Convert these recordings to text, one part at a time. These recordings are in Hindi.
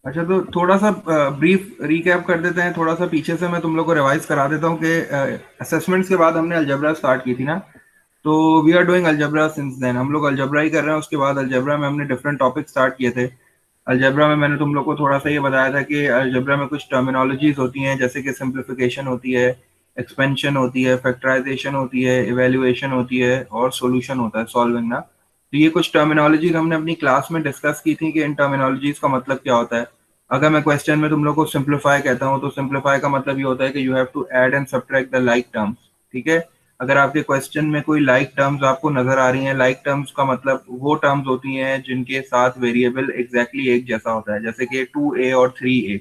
अच्छा, तो थोड़ा सा ब्रीफ रिकैप कर देते हैं, थोड़ा सा पीछे से मैं तुम लोग को रिवाइज करा देता हूँ कि असेसमेंट्स के बाद हमने अलजेब्रा स्टार्ट की थी ना। तो we are doing algebra since then, हम लोग अलजेब्रा ही कर रहे हैं। उसके बाद अलजेब्रा में हमने डिफरेंट टॉपिक स्टार्ट किए थे। अलजेब्रा में मैंने तुम लोग को थोड़ा सा ये बताया था कि अलजेब्रा में कुछ टर्मिनोलॉजीज होती हैं, जैसे कि सिंप्लीफिकेशन होती है, एक्सपेंशन होती है, फैक्टराइजेशन होती है, इवेल्युएशन होती है, और सॉल्यूशन होता है, सॉल्विंग ना। तो ये कुछ टर्मिनोलॉजीज हमने अपनी क्लास में डिस्कस की थी कि इन टर्मिनोलॉजीज का मतलब क्या होता है। अगर मैं क्वेश्चन में तुम लोग को सिंप्लीफाई कहता हूँ, तो सिंप्लीफाई का मतलब ये होता है कि you have to add and subtract the like terms. ठीक है। अगर आपके क्वेश्चन में कोई लाइक टर्म्स आपको नजर आ रही हैं, लाइक टर्म्स का मतलब वो टर्म्स होती हैं जिनके साथ वेरिएबल एग्जैक्टली एक जैसा होता है, जैसे कि 2a और 3a।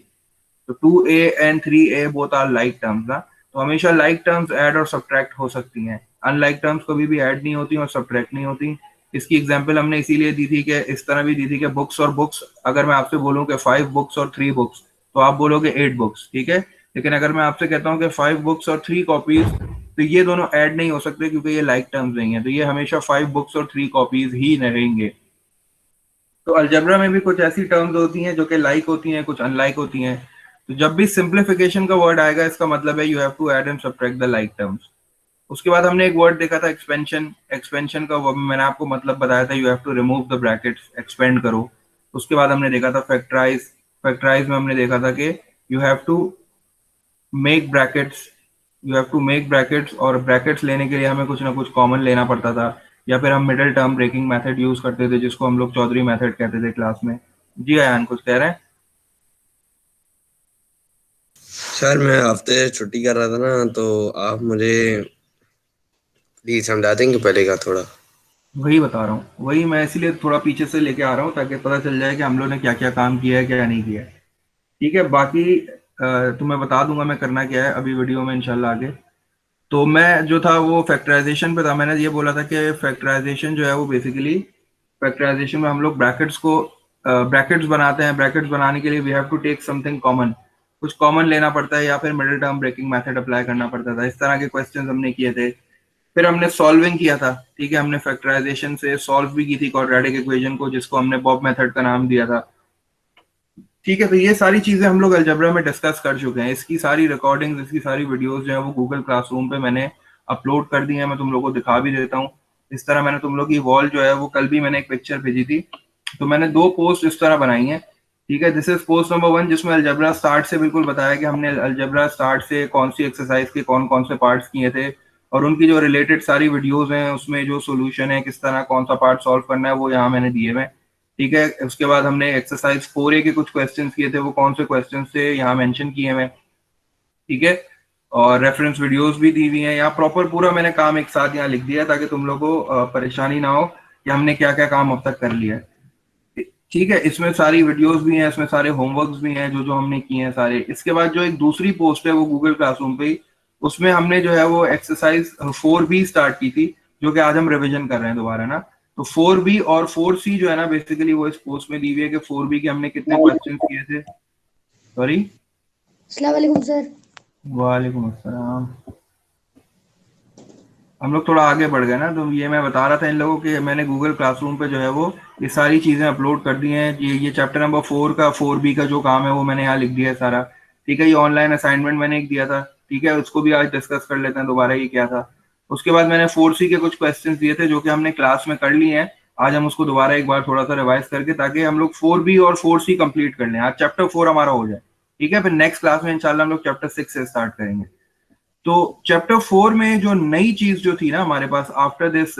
तो 2a and 3a both are like terms ना। तो हमेशा लाइक टर्म्स ऐड और सब्ट्रैक्ट हो सकती हैं, अनलाइक टर्म्स कभी भी ऐड नहीं होती और सब्ट्रैक्ट नहीं होती। इसकी एग्जांपल हमने इसीलिए दी थी कि इस तरह भी दी थी कि बुक्स और बुक्स, अगर मैं आपसे बोलूं कि 5 बुक्स और 3 बुक्स, तो आप बोलोगे 8 बुक्स, ठीक है। लेकिन अगर मैं आपसे कहता हूँ कि 5 बुक्स और 3 कॉपीज, तो ये दोनों ऐड नहीं हो सकते क्योंकि ये लाइक टर्म्स नहीं है। तो ये हमेशा 5 बुक्स और 3 कॉपीज ही रहेंगे। तो अलजेब्रा में भी कुछ ऐसी टर्म्स होती हैं जो कि लाइक होती हैं, कुछ अनलाइक होती हैं। तो जब भी सिंप्लीफिकेशन का वर्ड आएगा, इसका मतलब है you have to add and subtract the like terms. उसके बाद हमने एक वर्ड देखा था एक्सपेंशन। एक्सपेंशन का वो मैंने आपको मतलब बताया था, you have to remove the brackets, expand करो। उसके बाद हमने देखा था फैक्टराइज। फैक्टराइज में हमने देखा था कि you have to make brackets, you have to make brackets, और ब्रैकेट्स लेने के लिए हमें कुछ ना कुछ कॉमन लेना पड़ता था, या फिर हम middle term breaking method use करते थे, जिसको हम लोग चौधरी मेथड कहते थे क्लास में। जी आयान, कुछ कह रहे हैं? सर मैं हफ्ते छुट्टी कर रहा था ना, तो आप मुझे प्लीज समझा देंगे पहले का थोड़ा। वही बता रहा हूँ, वही मैं इसीलिए थोड़ा पीछे से लेके आ रहा हूँ ताकि पता चल जाए कि हम लोग ने क्या क्या काम किया है, क्या नहीं किया है। ठीक है, बाकी तुम्हें बता दूंगा मैं करना क्या है अभी वीडियो में इंशाल्लाह आगे। तो मैं जो था वो फैक्टराइजेशन पे था। मैंने ये बोला था कि फैक्टराइजेशन जो है वो बेसिकली, फैक्टराइजेशन में हम लोग ब्रैकेट्स को ब्रैकेट्स बनाते हैं। ब्रैकेट्स बनाने के लिए we have to take something common, कुछ कॉमन लेना पड़ता है, या फिर middle term breaking method apply करना पड़ता था। इस तरह के क्वेश्चंस हमने किए थे। फिर हमने सॉल्विंग किया था। ठीक है, हमने फैक्टराइजेशन से सॉल्व भी की थी क्वाड्रेटिक इक्वेशन को, जिसको हमने बॉब मेथड का नाम दिया था। ठीक है, तो ये सारी चीजें हम लोग अलजेब्रा में डिस्कस कर चुके हैं। इसकी सारी रिकॉर्डिंग्स, इसकी सारी वीडियोस जो है वो गूगल क्लासरूम पे मैंने अपलोड कर दी है। मैं तुम लोगों को दिखा भी देता हूँ। इस तरह मैंने तुम लोग की वॉल जो है वो, कल भी मैंने एक पिक्चर भेजी थी, तो मैंने 2 पोस्ट इस तरह बनाई हैं। ठीक है, दिस इज पोस्ट नंबर 1, जिसमें अलजेब्रा स्टार्ट से बिल्कुल बताया कि हमने अलजेब्रा स्टार्ट से कौन सी एक्सरसाइज के कौन कौन से पार्ट्स किए थे, और उनकी जो रिलेटेड सारी वीडियोस हैं उसमें जो सोल्यूशन है, किस तरह कौन सा पार्ट सॉल्व करना है, वो यहाँ मैंने दिए हुए हैं। ठीक है, उसके बाद हमने एक्सरसाइज 4A के कुछ क्वेश्चंस किए थे, वो कौन से क्वेश्चंस थे यहाँ मेंशन किए हैं। ठीक है, और रेफरेंस वीडियोस भी दी हुई हैं यहाँ। प्रॉपर पूरा मैंने काम एक साथ यहाँ लिख दिया है ताकि तुम लोगों को परेशानी ना हो कि हमने क्या क्या काम अब तक कर लिया है। ठीक है, इसमें सारी वीडियोस भी हैं, इसमें सारे होमवर्क्स भी हैं जो जो हमने किए हैं सारे। इसके बाद जो एक दूसरी पोस्ट है वो गूगल क्लासरूम पे ही, उसमें हमने जो है वो एक्सरसाइज 4B स्टार्ट की थी, जो कि आज हम रिवीजन कर रहे हैं दोबारा ना। तो 4B और 4C जो है ना, बेसिकली वो इस पोस्ट में दी हुई है कि 4B के हमने कितने क्वेश्चन किए थे। सॉरी। अस्सलाम वालेकुम सर। वालेकुम अस्सलाम। हम लोग थोड़ा आगे बढ़ गए ना, तो ये मैं बता रहा था इन लोगों के, मैंने गूगल क्लासरूम पे जो है वो ये सारी चीजें अपलोड कर दी हैं। ये चैप्टर नंबर 4 का 4B का जो काम है वो मैंने यहाँ लिख दिया है सारा। ठीक है, ये ऑनलाइन असाइनमेंट मैंने एक दिया था। ठीक है, उसको भी आज डिस्कस कर लेते हैं दोबारा ये क्या था। उसके बाद मैंने 4C के कुछ क्वेश्चन दिए थे जो कि हमने क्लास में कर लिए हैं। आज हम उसको दोबारा एक बार थोड़ा सा रिवाइज करके, ताकि हम लोग 4B और 4C कंप्लीट कर लें, आज चैप्टर 4 हमारा हो जाए। ठीक है, फिर नेक्स्ट क्लास में इंशाल्लाह हम लोग चैप्टर 6 से स्टार्ट करेंगे। तो चैप्टर 4 में जो नई चीज जो थी ना हमारे पास, आफ्टर दिस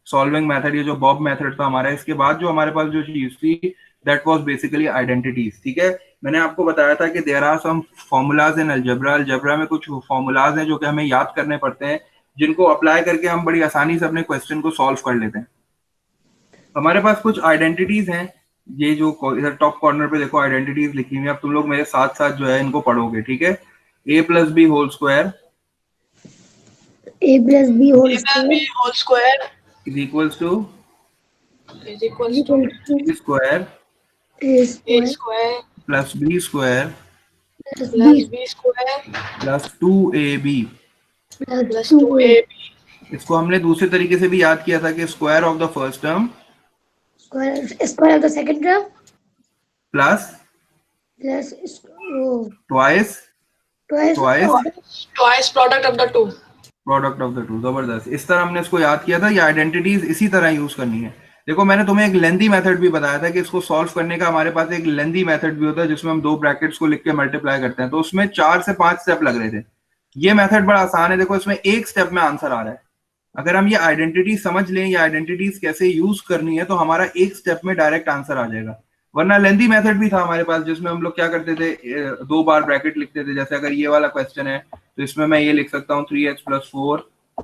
सॉल्विंग मेथड, ये जो बॉब मेथड था हमारा, इसके बाद जो हमारे पास जो चीज थी, दैट वाज बेसिकली आइडेंटिटीज। ठीक है, मैंने आपको बताया था कि there are some formulas in algebra. Algebra में कुछ फॉर्मूलाज हैं जो कि हमें याद करने पड़ते हैं, जिनको अप्लाई करके हम बड़ी आसानी से अपने क्वेश्चन को सॉल्व कर लेते हैं। हमारे पास कुछ आइडेंटिटीज हैं। ये जो इधर टॉप कॉर्नर पे देखो आइडेंटिटीज लिखी हुई है, अब तुम लोग मेरे साथ साथ जो है इनको पढ़ोगे। ठीक है, a+b whole square a plus b whole A plus square B whole square is equals to is equals to equal to a square a A square square plus b square plus b plus B square plus 2ab। Plus plus two a 2AB इसको हमने दूसरे तरीके से भी याद किया था कि square of the first term square square of the second term plus Plus twice twice Twice product of the two. Product of the two. जबरदस्त, इस तरह हमने इसको याद किया था। ये आइडेंटिटीज इसी तरह यूज करनी है। देखो मैंने तुम्हें एक लेंदी मेथड भी बताया था कि इसको सॉल्व करने का हमारे पास एक लेंदी मेथड भी होता है जिसमें हम दो ब्रैकेट्स को लिख के मल्टीप्लाई करते हैं, तो उसमें 4 से 5 स्टेप लग रहे थे। ये मेथड बड़ा आसान है। देखो इसमें एक स्टेप में आंसर आ रहा है। अगर हम ये आइडेंटिटी समझ लें, ये आइडेंटिटीज कैसे यूज करनी है, तो हमारा एक स्टेप में डायरेक्ट आंसर आ जाएगा। वरना लेंदी मेथड भी था हमारे पास जिसमें हम लोग क्या करते थे, 2 बार ब्रैकेट लिखते थे। जैसे अगर ये वाला क्वेश्चन है तो इसमें मैं ये लिख सकता हूँ 3x + 4,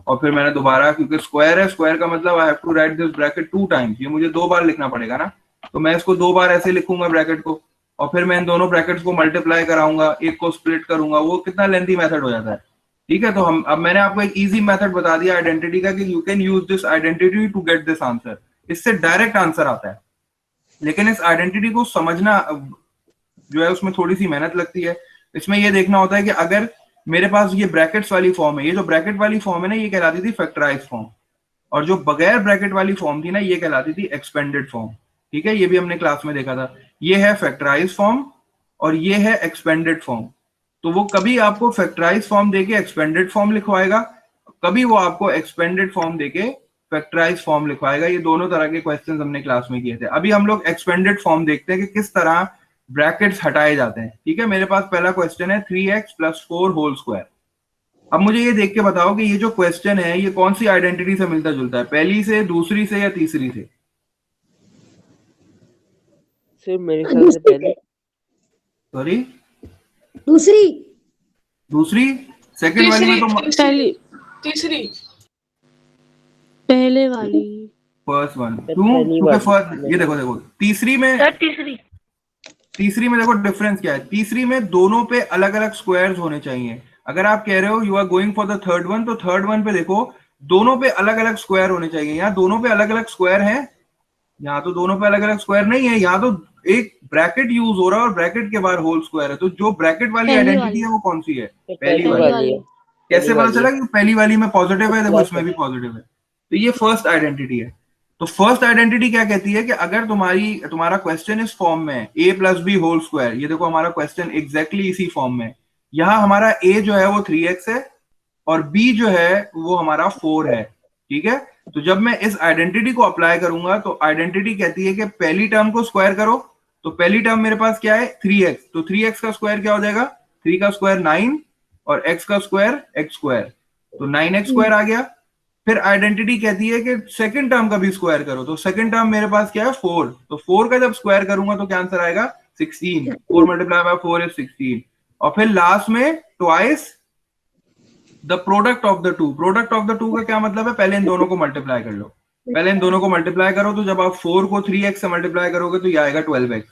और फिर मैंने दोबारा, क्योंकि स्क्वायर है, स्क्वायर का मतलब I have to write this bracket 2 times, ये मुझे 2 बार लिखना पड़ेगा ना, तो मैं इसको 2 बार ऐसे लिखूंगा ब्रैकेट को, और फिर मैं इन दोनों ब्रैकेट्स को मल्टीप्लाई कराऊंगा, एक को स्प्लिट करूंगा। वो कितना लेंथी मेथड हो जाता है। ठीक है, तो हम अब मैंने आपको एक इजी मेथड बता दिया आइडेंटिटी का कि you can use this identity to get this answer. इससे डायरेक्ट आंसर आता है। लेकिन इस आइडेंटिटी को समझना जो है उसमें थोड़ी सी मेहनत लगती है। इसमें ये देखना होता है कि अगर मेरे पास ये ब्रैकेट्स वाली फॉर्म है, ये जो ब्रैकेट वाली फॉर्म है ना, ये कहलाती थी फैक्टराइज फॉर्म, और जो बगैर ब्रैकेट वाली फॉर्म थी ना, ये कहलाती थी एक्सपेंडेड फॉर्म। ठीक है, ये भी हमने क्लास में देखा था। ये है फैक्टराइज फॉर्म और ये है एक्सपेंडेड फॉर्म। तो वो कभी आपको फैक्टराइज फॉर्म देके एक्सपेंडेड फॉर्म लिखवाएगा, कभी वो आपको एक्सपेंडेड फॉर्म देके फैक्टराइज फॉर्म लिखवाएगा। ये दोनों तरह के क्वेश्चंस हमने क्लास में किए थे। अभी हम लोग एक्सपेंडेड फॉर्म देखते हैं कि किस तरह ब्रैकेट्स हटाए जाते हैं। ठीक है, मेरे पास पहला क्वेश्चन है 3x + 4 होल स्क्वायर। अब मुझे ये देख के बताओ कि ये जो क्वेश्चन है ये कौन सी आइडेंटिटी से मिलता जुलता है, पहली से, दूसरी से, या तीसरी से? सिर्फ मेरे ख्याल से पहले। सॉरी, दूसरी दूसरी? सेकंड वाली में तो तीसरी तीसरी पहले वाली। First one. क्यों? क्योंकि फर्स्ट, ये देखो तीसरी में देखो डिफरेंस क्या है। तीसरी में दोनों पे अलग अलग स्क्वायर्स होने चाहिए। अगर आप कह रहे हो you are going for the third one, तो थर्ड वन पे देखो दोनों पे अलग अलग स्क्वायर होने चाहिए। यहाँ दोनों पे अलग अलग स्क्वायर है, यहाँ तो दोनों पे अलग अलग स्क्वायर नहीं है। यहाँ तो एक ब्रैकेट यूज हो रहा है और ब्रैकेट के बाहर होल स्क्वायर है। तो जो ब्रैकेट वाली आइडेंटिटी है वो कौन सी है? पहली वाली। कैसे पता चला कि पहली वाली में पॉजिटिव है? देखो इसमें भी पॉजिटिव है, तो ये फर्स्ट आइडेंटिटी है। तो फर्स्ट आइडेंटिटी क्या कहती है कि अगर तुम्हारा क्वेश्चन इस फॉर्म में a + b होल स्क्वायर, ये देखो हमारा क्वेश्चन एग्जैक्टली इसी फॉर्म में, यहाँ हमारा a जो है वो 3x है और b जो है वो हमारा 4 है। ठीक है, तो जब मैं इस आइडेंटिटी को अप्लाई करूंगा तो आइडेंटिटी कहती है कि पहली टर्म को स्क्वायर करो। तो पहली टर्म मेरे पास क्या है? 3x। तो 3x का स्क्वायर क्या हो जाएगा? 3 का स्क्वायर 9 और x का स्क्वायर x², तो 9x² आ गया। फिर आइडेंटिटी कहती है कि सेकंड टर्म का भी स्क्वायर करो। तो सेकंड टर्म मेरे पास क्या है? 4। तो 4 का जब स्क्वायर करूंगा तो क्या आंसर आएगा? 16। 4 × 4 is 16। और फिर लास्ट में twice the product of the two. Product of the two का क्या मतलब है? पहले इन दोनों को मल्टीप्लाई कर लो। पहले इन दोनों को मल्टीप्लाई करो, तो जब आप 4 को 3x से मल्टीप्लाई करोगे तो ये आएगा 12x।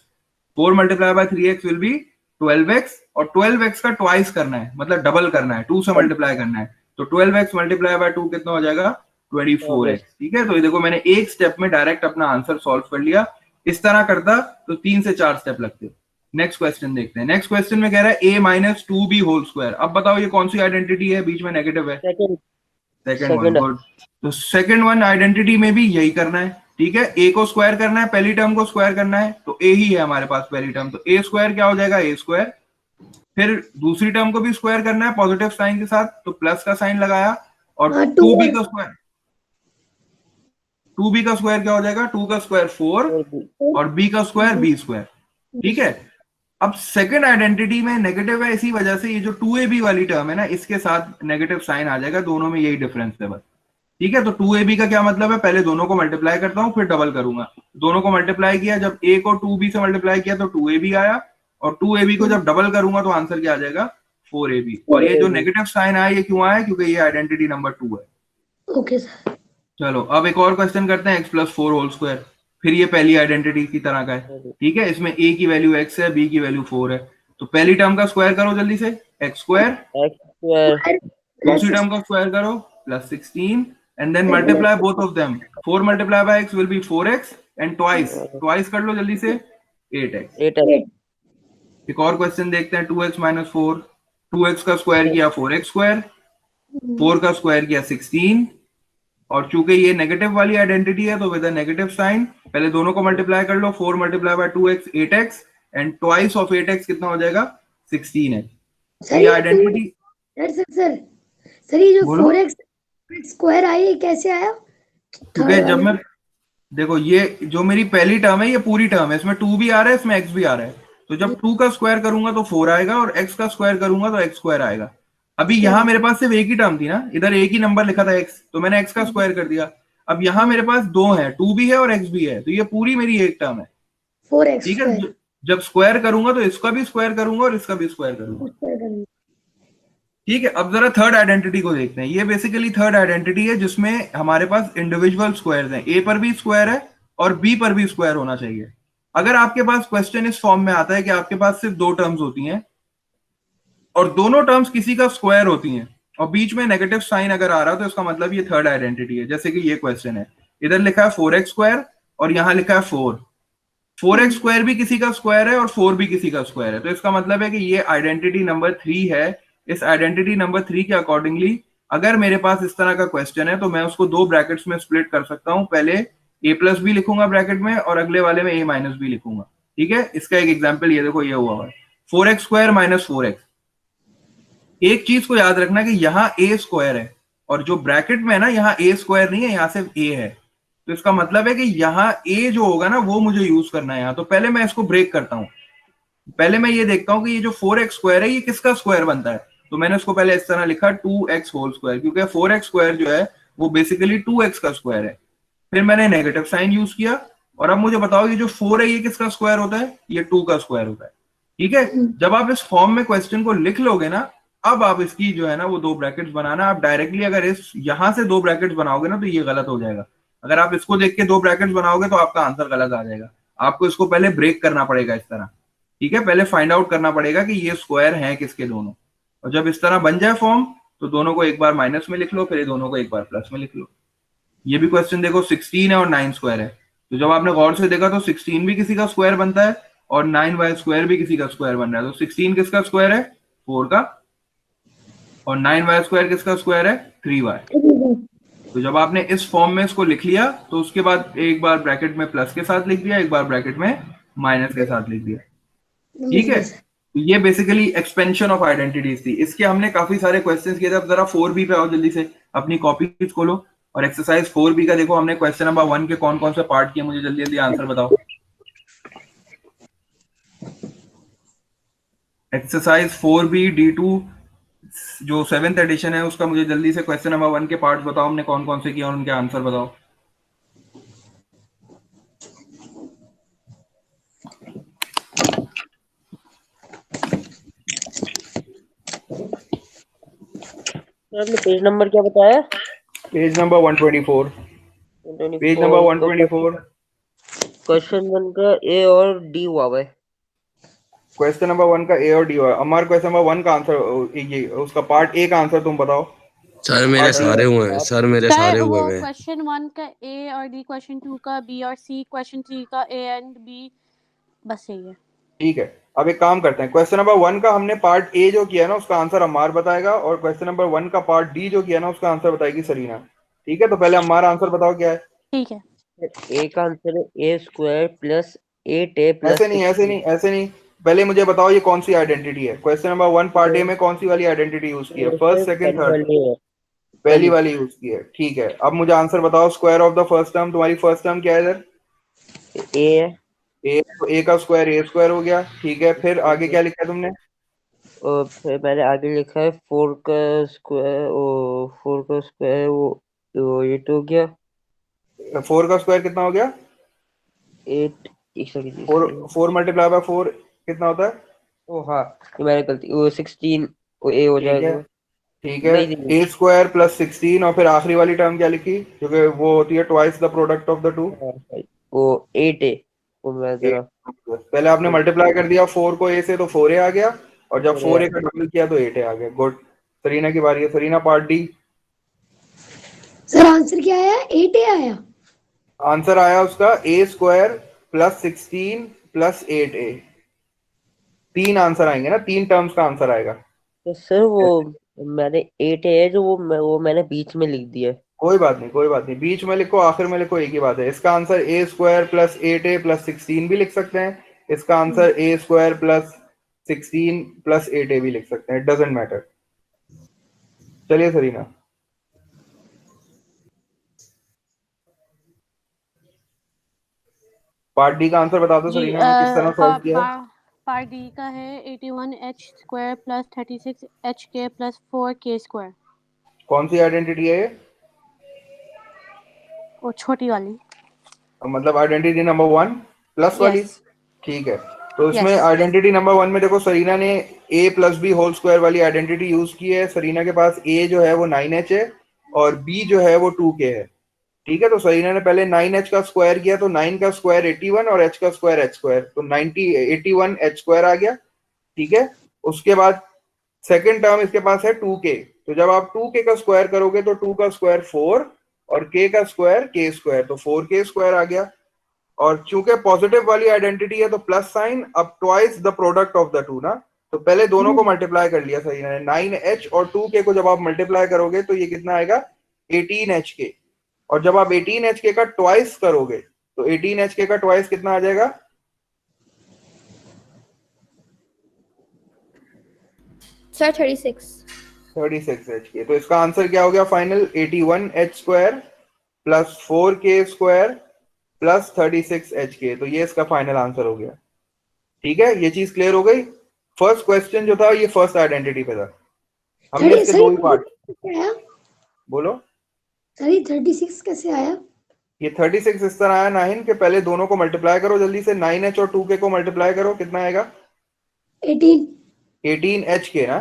4 × 3x will be 12x, और 12x का ट्वाइस करना है, मतलब डबल करना है, 2 से मल्टीप्लाई करना है। तो 12x × 2 कितना हो जाएगा? 24x। ठीक है, तो ये देखो मैंने एक स्टेप में डायरेक्ट अपना आंसर सॉल्व कर लिया। इस तरह करता तो 3 से 4 स्टेप लगते। नेक्स्ट क्वेश्चन देखते हैं। नेक्स्ट क्वेश्चन में कह रहा है a - 2b होल स्क्वायर। अब बताओ ये कौन सी आइडेंटिटी है? बीच में नेगेटिव है, सेकंड वन। गुड, तो सेकंड वन आइडेंटिटी में भी यही करना है। ठीक है, a को स्क्वायर करना है, पहली टर्म को स्क्वायर करना है, तो a ही है हमारे पास पहली टर्म, तो a² क्या हो जाएगा? a²। फिर दूसरी टर्म को भी स्क्वायर करना है पॉजिटिव साइन के साथ, तो प्लस का साइन लगाया, और 2b का स्क्वायर, 2b का स्क्वायर क्या हो जाएगा? 2 का स्क्वायर 4 और b का स्क्वायर b²। ठीक है, अब सेकंड आइडेंटिटी में नेगेटिव है, इसी वजह से ये जो 2ab वाली टर्म है ना, इसके साथ नेगेटिव साइन आ जाएगा। दोनों में यही डिफरेंस है बस। ठीक है, तो 2ab का क्या मतलब है? पहले दोनों को मल्टीप्लाई करता हूं, फिर डबल करूंगा। दोनों को मल्टीप्लाई किया, जब a को 2b से मल्टीप्लाई किया तो 2ab आया, और 2ab को जब डबल करूंगा तो आंसर क्या आ जाएगा? 4ab। और ये जो नेगेटिव साइन आया ये क्यों आया? क्योंकि ये आइडेंटिटी नंबर 2 है। Okay sir. चलो अब एक और क्वेश्चन करते हैं, x + 4 होल स्क्वायर। फिर ये पहली आइडेंटिटी की तरह का है। ठीक है, इसमें a की वैल्यू x है, b की वैल्यू 4 है। तो पहली टर्म का स्क्वायर करो जल्दी से, x²। दूसरी टर्म का स्क्वायर करो, +16, and then multiply both of them. 4 × x will be 4x, and twice कर लो जल्दी से, 8x। एक और क्वेश्चन देखते हैं, 2x - 4। 2x का स्क्वायर किया 4x², 4 का स्क्वायर किया 16, और चूंकि ये नेगेटिव वाली आइडेंटिटी है तो विद अ नेगेटिव साइन पहले दोनों को मल्टीप्लाई कर लो। 4 × 2x 8x, and twice of 8x कितना हो जाएगा 16x। सर ये आइडेंटिटी सर सर ये जो बोलो। 4x स्क्वायर आई है कैसे आया? क्योंकि जब मैं देखो ये जो मेरी पहली टर्म है ये पूरी टर्म है, इसमें 2 भी आ रहा है, इसमें x भी आ रहा है। तो जब 2 का स्क्वायर करूंगा तो 4 आएगा और x का स्क्वायर करूंगा तो x स्क्वायर आएगा। अभी यहाँ मेरे पास सिर्फ एक ही टर्म थी ना, इधर एक ही नंबर लिखा था x, तो मैंने x का स्क्वायर कर दिया। अब यहाँ मेरे पास दो है, 2 भी है और x भी है, तो ये पूरी मेरी एक टर्म है। 4x ठीक है, जब स्क्वायर करूंगा तो इसका भी स्क्वायर करूंगा और इसका भी स्क्वायर करूंगा। स्क्वायर। ठीक है, अब जरा थर्ड आइडेंटिटी को देखते हैं। ये बेसिकली थर्ड आइडेंटिटी है जिसमें हमारे पास इंडिविजुअल स्क्वायर्स हैं, ए पर भी स्क्वायर है और बी पर भी स्क्वायर होना चाहिए। अगर आपके पास क्वेश्चन इस फॉर्म में आता है कि आपके पास सिर्फ दो टर्म्स होती हैं और दोनों टर्म्स किसी का स्क्वायर होती हैं और बीच में नेगेटिव साइन अगर आ रहा है तो इसका मतलब ये थर्ड आइडेंटिटी है। जैसे कि ये क्वेश्चन है, इधर लिखा है 4x स्क्वायर और यहाँ लिखा है 4x स्क्वायर भी किसी का स्क्वायर है और 4 भी किसी का स्क्वायर है, तो इसका मतलब है कि ये आइडेंटिटी नंबर 3 है। इस आइडेंटिटी नंबर 3 के अकॉर्डिंगली अगर मेरे पास इस तरह का क्वेश्चन है तो मैं उसको दो ब्रैकेट्स में स्प्लिट कर सकता हूं। पहले a प्लस भी लिखूंगा ब्रैकेट में और अगले वाले में a माइनस भी लिखूंगा। ठीक है, इसका एक एग्जांपल ये देखो, ये हुआ है 4x स्क्वायर माइनस 4x। एक चीज को याद रखना कि यहाँ a स्क्वायर है और जो ब्रैकेट में है ना यहाँ a स्क्वायर नहीं है, यहाँ सिर्फ a है। तो इसका मतलब है कि यहाँ a जो होगा ना वो मुझे यूज करना है यहाँ। तो पहले मैं इसको ब्रेक करता हूँ, पहले मैं ये देखता हूँ कि ये जो 4x स्क्वायर है ये किसका स्क्वायर बनता है। तो मैंने इसको पहले इस तरह लिखा 2x होल स्क्वायर, क्योंकि 4x स्क्वायर जो है वो बेसिकली 2x का स्क्वायर है। फिर मैंने नेगेटिव साइन यूज किया और अब मुझे बताओ ये जो 4 है ये किसका स्क्वायर होता है, ये 2 का स्क्वायर होता है। ठीक है, जब आप इस फॉर्म में क्वेश्चन को लिख लोगे ना, अब आप इसकी जो है ना वो दो ब्रैकेट्स बनाना। आप डायरेक्टली अगर इस यहां से दो ब्रैकेट्स बनाओगे ना तो ये गलत हो जाएगा। अगर आप इसको देख के दो ब्रैकेट्स बनाओगे तो आपका आंसर गलत आ जाएगा। आपको इसको पहले ब्रेक करना पड़ेगा इस तरह। ठीक है, पहले फाइंड आउट करना पड़ेगा कि ये स्क्वायर हैं किसके दोनों, और जब इस तरह बन जाए फॉर्म तो दोनों को एक बार माइनस में लिख लो, फिर दोनों को एक बार प्लस में लिख लो। ये भी क्वेश्चन देखो 16 है और 9 स्क्वायर है, तो जब आपने गौर से देखा तो 16 भी किसी का स्क्वायर बनता है और 9y स्क्वायर भी किसी का स्क्वायर बन रहा है। तो 16 किसका स्क्वायर है, 4 का, और 9y स्क्वायर किसका स्क्वायर है, 3y। तो जब आपने इस फॉर्म में इसको लिख लिया तो उसके बाद एक बार ब्रैकेट में प्लस के साथ लिख दिया, एक बार ब्रैकेट में माइनस के साथ लिख दिया। ठीक है, तो ये बेसिकली एक्सपेंशन ऑफ आइडेंटिटीज थी। इसके हमने काफी सारे क्वेश्चंस किए थे। अब जरा 4b पे आओ, जल्दी से अपनी कॉपी खोलो और एक्सरसाइज 4b का देखो हमने क्वेश्चन नंबर 1 के कौन कौन से पार्ट किए, मुझे जल्दी जल्दी आंसर बताओ। एक्सरसाइज 4b D2 जो 7th एडिशन है उसका मुझे जल्दी से क्वेश्चन नंबर 1 के पार्ट्स बताओ, हमने कौन कौन से किए और उनके आंसर बताओ। आपने पेज नंबर क्या बताया? Page number 124। Page number 124। Question 1 का ए और डी हुआ है। क्वेश्चन नंबर 1 का ए और डी हुआ। अमर क्वेश्चन नंबर 1 का आंसर ये उसका पार्ट ए का आंसर तुम बताओ। सर मेरे सारे हुए हैं, सर मेरे सारे हुए हैं। क्वेश्चन 1 का ए और डी, क्वेश्चन 2 का बी और सी, क्वेश्चन 3 का ए एंड बी, बस यही है। ठीक है, अब एक काम करते हैं, क्वेश्चन नंबर 1 का हमने पार्ट ए जो किया ना उसका आंसर अम्मार बताएगा और क्वेश्चन नंबर 1 का पार्ट डी जो किया ना उसका आंसर बताएगी सरीना। ठीक है, तो पहले अम्मार आंसर बताओ क्या है। ठीक है, ए का आंसर है ए स्क्वायर प्लस 8a प्लस ऐसे नहीं, पहले मुझे बताओ ये कौन सी आइडेंटिटी है। क्वेश्चन नंबर 1 पार्ट ए में कौन सी वाली आइडेंटिटी यूज की है, फर्स्ट सेकंड थर्ड, पहली वाली यूज की है। ठीक है, अब मुझे आंसर बताओ square of the first term. तुम्हारी फर्स्ट टर्म क्या है इधर, ए है। तो ए का स्क्वायर ए स्क्वायर हो गया। ठीक है, फिर आगे क्या लिखा है तुमने, और फिर मैंने आगे लिखा है 4 का स्क्वायर, और 4 का स्क्वायर वो ये तो हो गया। 4 का स्क्वायर कितना हो गया, 8। 4 मल्टीप्लाई बाय 4 कितना होता है, ओ हाँ, ये मैंने गलती, वो 16 वो ए हो जाएगा। ठीक है, ए स्क्वायर प्लस 16, और फिर आखिरी वाली टर्म क्या लिखी, क्योंकि वो होती है twice the product of the two, वो 8a। वो मैं जरा पहले आपने मल्टीप्लाई कर दिया 4 को a से तो 4a आ गया, और जब 4a का डबल किया तो 8a आ गया। गुड, सरीना की बारी है। Sarina part D. Sir answer क्या आया? 8a आया। आंसर आया उसका a square plus 16 plus 8a। 3 answer आएंगे ना, 3 टर्म्स का आंसर आएगा। तो सर वो मैंने 8a है जो वो मैंने बीच में लिख दिया। कोई बात नहीं, बीच में लिखो आखिर में लिखो, एक ही बात है। इसका answer a square plus 8a plus 16 भी लिख सकते हैं, इसका answer A square plus 16 plus 8 ए भी लिख सकते हैं, इट डजेंट मैटर। चलिए सरीना, पार्ट डी का आंसर बता दो जी सरीना ने किस तरह सॉल्व किया है। पार्ट डी का है 81h square plus 36hk plus 4k square. कौन सी आइडेंटिटी है ये? वो छोटी वाली। मतलब आइडेंटिटी नंबर 1 प्लस वाली। यस ठीक है, तो इसमें यस आइडेंटिटी नंबर 1 में देखो सरीना ने a plus b whole square वाली आइडेंटिटी यूज की है। सरीना के पास a जो है वो 9h है और b जो है वो 2k है। ठीक है, तो सरीना ने पहले 9h का स्क्वायर किया, तो 9 का स्क्वायर 81 और h का स्क्वायर h स्क्वायर, तो 81 h स्क्वायर आ गया। ठीक है, उसके बाद सेकंड टर्म इसके पास है 2k, तो जब आप 2k का स्क्वायर करोगे तो 2 का स्क्वायर 4 और k का स्क्वायर k स्क्वायर, तो 4k स्क्वायर आ गया। और चूंकि पॉजिटिव वाली आइडेंटिटी है तो प्लस साइन, अब twice the product of the two ना, तो पहले दोनों को मल्टीप्लाई कर लिया सही है। 9h और 2k को जब आप मल्टीप्लाई करोगे तो ये कितना आएगा 18hk, और जब आप 18hk का ट्वाइस करोगे तो 18hk का ट्वाइस कितना आ जाएगा? Sir 36hk। तो इसका आंसर क्या हो गया final? 81h square plus 4k square plus 36hk, तो ये इसका फाइनल आंसर हो गया। ठीक है, ये चीज क्लियर हो गई। फर्स्ट क्वेश्चन जो था ये फर्स्ट आइडेंटिटी पे था, हमने इसके दो ही पार्ट। बोलो सर ये 36 कैसे आया? ये 36 इस तरह आया नाहिन के पहले दोनों को मल्टीप्लाई करो जल्दी से, 9h और 2k को मल्टीप्लाई करो, कितना आएगा? 18hk ना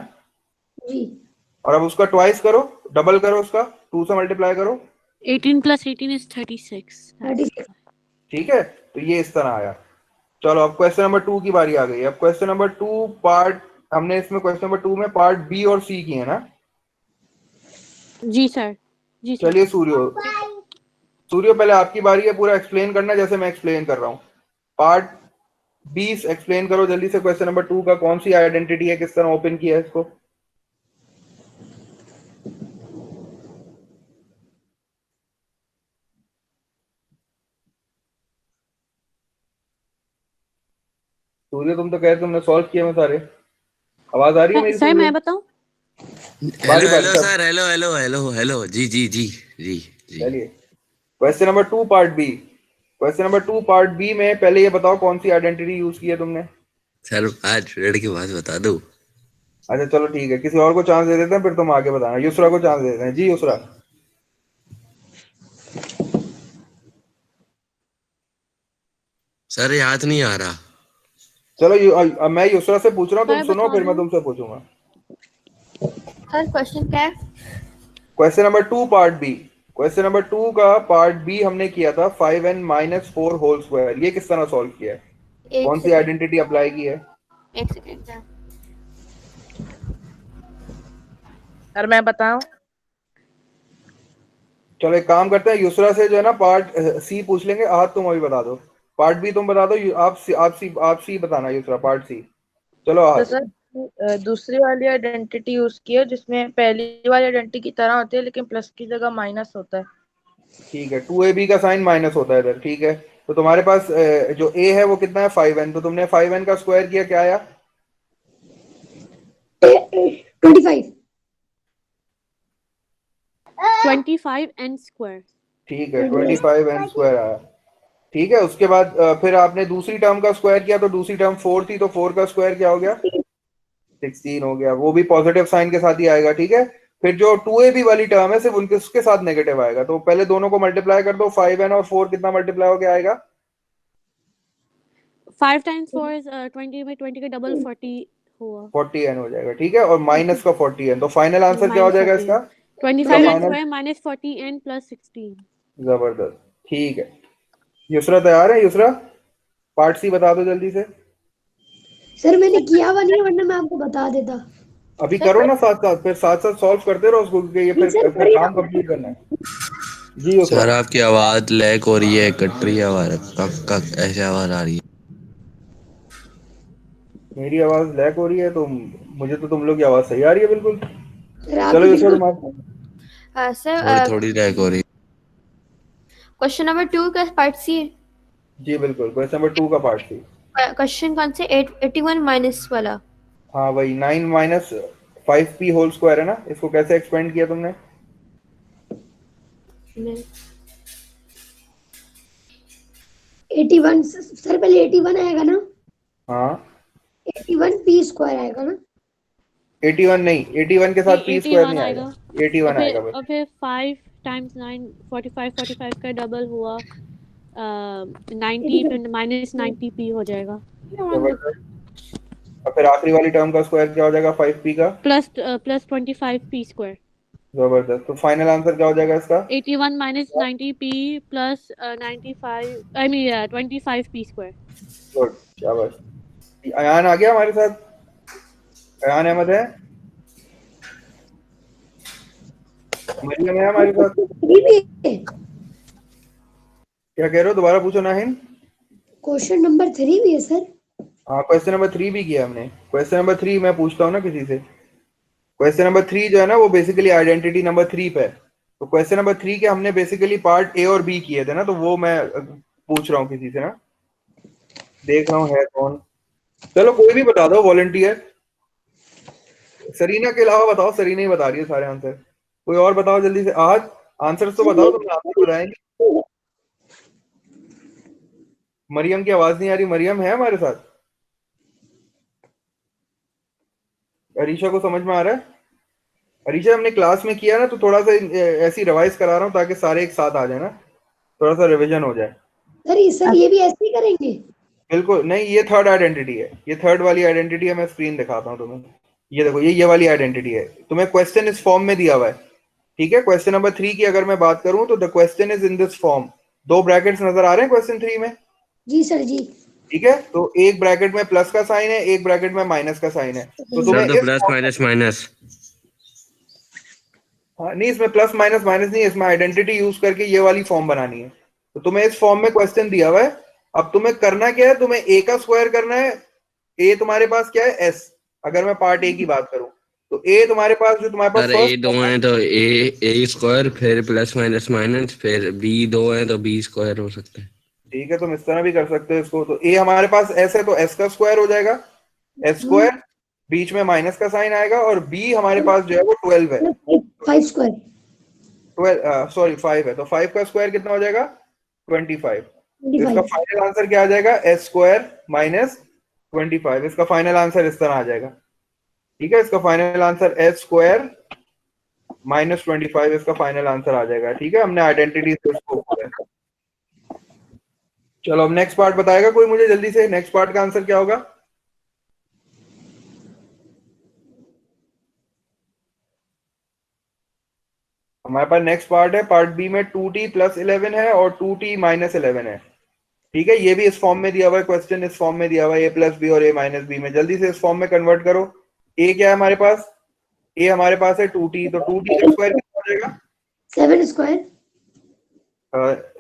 जी। और अब उसका ट्वाइस करो, डबल करो, उसका 2 से मल्टीप्लाई करो। 18 plus 18 is 36। 36 ठीक है, तो ये इस तरह आया। चलो अब क्वेश्चन नंबर 2 की बारी आ गई। अब क्वेश्चन नंबर 2 पार्ट, हमने इसमें क्वेश्चन नंबर 2 में पार्ट बी और सी किए ना। जी सर जी सर। चलिए सूर्यो पहले आपकी बारी है पूरा एक्सप्लेन करना जैसे मैं एक्सप्लेन कर रहा हूँ। पार्ट 20 एक्सप्लेन करो जल्दी से, क्वेश्चन नंबर 2 का कौन सी आइडेंटिटी है, किस तरह ओपन किया है इसको। सूर्य तुम तो कह रहे तुमने सॉल्व किए मैं सारे, आवाज आ रही है मेरी? सर मैं बताऊं? बारी हेलो बारी sir, hello hello hello hello, जी जी जी जी जी। चलिए question number 2 part B. Question number 2 part B में पहले ये बताओ कौन सी आइडेंटिटी यूज की है तुमने। सर 5 मिनट के बाद बता दो। अच्छा चलो ठीक है, किसी और को चांस दे देते हैं, फिर तुम आगे बताना। युसरा को चांस दे देते हैं। जी युसरा। सर याद नहीं आ रहा। चलो मैं युसरा से पूछ रहा हूँ, तुम मैं सुनो बता फिर मैं दूं? तुमसे पूछूंगा। सर क्वेश्चन क्या है? Question number 2 part B. Question number 2 का पार्ट बी हमने किया था 5n - 4 होल स्क्वायर। ये किस तरह सॉल्व किया है, कौन सी आइडेंटिटी अप्लाई की है? एक सेकंड सर। सर मैं बताऊं? चलो एक काम करते हैं, युसरा से जो है ना पार्ट सी पूछ लेंगे। आज तुम अभी बता दो, पार्ट बी तुम बता दो, आप सी बताना युसरा, पार्ट सी। चलो तो आज सर दूसरी वाली आइडेंटिटी यूज की है जिसमें पहली वाली आइडेंटिटी की तरह होती है लेकिन प्लस की जगह माइनस होता है। ठीक है, 2ab का साइन माइनस होता है इधर। ठीक है, तो तुम्हारे पास जो a है वो कितना है 5n, तो तुमने 5n का स्क्वायर किया, क्या आया? 25 25n स्क्वायर। ठीक है, 25n स्क्वायर आया। ठीक है, उसके बाद फिर आपने दूसरी टर्म का स्क्वायर किया, तो दूसरी टर्म 4 थी, तो 4 का स्क्वायर क्या हो गया? 16 हो गया, वो भी पॉजिटिव साइन के साथ ही आएगा। ठीक है, फिर जो 2ab वाली टर्म है सिर्फ उनके उसके साथ नेगेटिव आएगा, तो पहले दोनों को मल्टीप्लाई कर दो। 5n और 4 कितना मल्टीप्लाई हो गया आएगा? 5 times 4 is 20 by 20 का डबल 40 हुआ। 40n हो जाएगा। ठीक है, और माइनस का 40n, तो फाइनल आंसर क्या हो माइनस जाएगा 40n। इसका? 25n final square minus 40n plus 16। जबरदस्त। ठीक है, युसरा तैयार है? युसरा पार्ट सी बता दो जल्दी से। सर मैंने किया हुआ नहीं है, वरना मैं आपको बता देता। अभी करो ना साथ साथ, फिर साथ साथ सॉल्व करते रहो उसको, क्योंकि ये जी सर, फिर काम कंप्लीट करना है। जी युसरा। सर आपकी आवाज लैग हो रही है, कट रही है आवाज, कक ऐसे आवाज आ रही है। मेरी आवाज लैग हो रही है तो मुझे तो तुम लोग की आवाज सही आ रही है बिल्कुल। सर आप चलो ही युसरा बिल्कुल। तुम्हारा सर थोड़ी लैग हो रही है। क्वेश्चन नंबर 2 का पार्ट सी। जी बिल्कुल, क्वेश्चन नंबर 2 का पार्ट सी। क्वेश्चन कौन से 81 माइनस वाला? हाँ वही 9 माइनस 5p होल स्क्वायर है ना, इसको कैसे एक्सपेंड किया तुमने? 81 सर, पहले 81 आएगा ना? हाँ 81 पी स्क्वायर आएगा ना? 81 नहीं, 81 के साथ p स्क्वायर 81 नहीं आएगा। आएगा, 81 आएगा बस। और फिर 5 टाइम्स 9 45 का डबल हुआ 90 फिर माइनस 90p हो जाएगा। जबरदस्त। और फिर आखिरी वाली टर्म का स्क्वायर क्या हो जाएगा 5p का? Plus 25p square. जबरदस्त। तो फाइनल आंसर क्या हो जाएगा इसका? 81 minus 90p plus 95 I mean 25p square. Good, शाबाश। अयान आ गया हमारे साथ? अयान अहमद है? मरियम है हमारे साथ? क्या कह रहे हो, दोबारा पूछो नाहिन। क्वेश्चन नंबर 3 भी है सर? हाँ क्वेश्चन नंबर 3 भी किया हमने। क्वेश्चन नंबर 3 मैं पूछता हूँ ना किसी से। क्वेश्चन नंबर 3 जो है ना वो बेसिकली आइडेंटिटी नंबर 3 पे है। तो क्वेश्चन नंबर 3 के हमने बेसिकली पार्ट ए और बी किए थे ना, तो वो मैं पूछ रहा हूँ किसी से ना, देख रहा हूँ है कौन। चलो कोई भी बता दो, वॉलंटियर। सरीना के अलावा बताओ, सरीना ही बता रही है सारे आंसर। कोई और बताओ जल्दी से, आज आंसर तो बताओ, तुमने आंसर बताएंगे। मरियम की आवाज नहीं आ रही, मरियम है हमारे साथ? अरीशा को समझ में आ रहा है? अरीशा हमने क्लास में किया ना, तो थोड़ा सा ऐसी रिवाइज करा रहा हूँ ताकि सारे एक साथ आ जाए ना, थोड़ा सा रिवीजन हो जाए। सर ये भी ऐसे ही करेंगे? बिल्कुल नहीं, ये थर्ड आइडेंटिटी है, ये थर्ड वाली आइडेंटिटी है। मैं स्क्रीन दिखाता हूँ तुम्हें। ये देखो, ये वाली आइडेंटिटी है। तुम्हें क्वेश्चन इस फॉर्म में दिया हुआ है, ठीक है। क्वेश्चन नंबर 3 की अगर मैं बात करूं तो the question is in this form. 2 brackets नजर आ रहे हैं क्वेश्चन 3 में? जी सर जी। ठीक है, तो एक ब्रैकेट में प्लस का साइन है, एक ब्रैकेट में माइनस का साइन है। तो तुम्हें सर तो प्लस माइनस माइनस। हाँ नहीं, इसमें प्लस माइनस माइनस नहीं है, इसमें आइडेंटिटी यूज करके ये वाली फॉर्म बनानी है। तो तुम्हें इस फॉर्म में क्वेश्चन दिया हुआ है। अब तुम्हें करना क्या है, तुम्हें ए का स्क्वायर करना है। ए तुम्हारे पास क्या है, एस। अगर मैं पार्ट ए की बात करूं तो ए तुम्हारे पास, जो तुम्हारे पास सर ए दो फर्स्ट, हैं तो ए स्क्वायर, फिर प्लस माइनस माइनस, फिर बी दो हैं तो बी स्क्वायर हो सकता है। ठीक है, तुम इस तरह भी कर सकते हो इसको। तो ए हमारे पास एस है तो एस का स्क्वायर हो जाएगा, एस स्क्वायर, बीच में माइनस का साइन आएगा। और बी हमारे पास जो है वो 12 है, 5 स्क्वायर। 12 सॉरी 5 है, तो 5 का स्क्वायर कितना हो जाएगा, 25। तो इसका 25। फाइनल आंसर क्या आ जाएगा, एस स्क्वायर माइनस 25। इसका फाइनल आंसर इस तरह आ जाएगा, ठीक है। इसका final answer S square minus 25 इसका फाइनल आंसर आ जाएगा, ठीक है। हमने आइडेंटिटी से उसको किया। चलो अब नेक्स्ट पार्ट बताएगा कोई मुझे जल्दी से, नेक्स्ट पार्ट का आंसर क्या होगा? हमारे पास नेक्स्ट पार्ट है, पार्ट बी में 2t प्लस 11 है और 2t माइनस 11 है, ठीक है। ये भी इस फॉर्म में दिया हुआ है, क्वेश्चन इस फॉर्म में दिया हुआ है, ए प्लस बी और ए माइनस बी में। जल्दी से इस फॉर्म में कन्वर्ट करो। ए क्या है हमारे पास, ए हमारे पास है 2t, तो 2t का स्क्वायर कितना हो जाएगा, 7 स्क्वायर।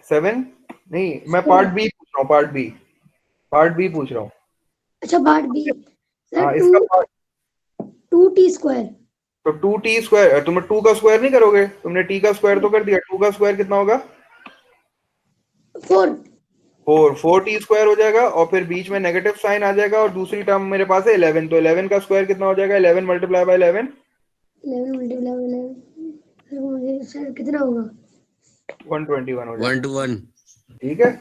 7 नहीं, मैं पार्ट बी पूछ रहा हूँ, पार्ट बी पूछ रहा हूँ। अच्छा पार्ट बी हाँ सर, इसका पार्ट 2t स्क्वायर। तो 2t स्क्वायर, तुम 2 का स्क्वायर नहीं करोगे, तुमने t का स्क्वायर तो कर दिया। 2 का स्क्वायर कितना होगा, 4। 4t स्क्वायर हो जाएगा। और फिर बीच में नेगेटिव साइन आ जाएगा और दूसरी टर्म मेरे पास है 11, तो 11 का स्क्वायर कितना हो जाएगा, 11 मल्टीप्लाई बाय 11, 11 मल्टीप्लाई 11 मुझे सर कितना होगा, 121 हो जाएगा, 1 to 1। ठीक है।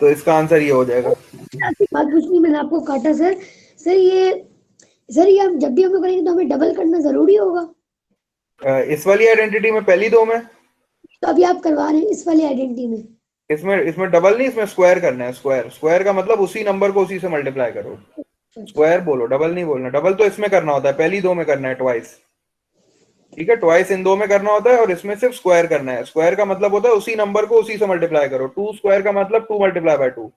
तो इसका आंसर ये हो जाएगा। बात पूछनी, मैंने आपको काटा सर। सर ये हम जब भी हम लोग करेंगे तो हमें डबल करना जरूरी होगा? इस वाली आइडेंटिटी में पहली दो में, तो अभी आप करवा रहे हैं इस वाली आइडेंटिटी में? इसमें डबल नहीं, इसमें स्क्वायर करना है। स्क्वायर का मतलब उसी नंबर को उसी से मल्टीप्लाई करो, स्क्वायर बोलो, डबल नहीं बोलना। डबल तो इसमें करना होता है, पहली दो में करना है ट्वाइस, ठीक है। ट्वाइस इन दो में करना होता है और इसमें सिर्फ स्क्वायर करना है। स्क्वायर का मतलब होता है उसी नंबर को उसी से मल्टीप्लाई करो। 2 स्क्वायर का मतलब 2 मल्टीप्लाई बाय 2,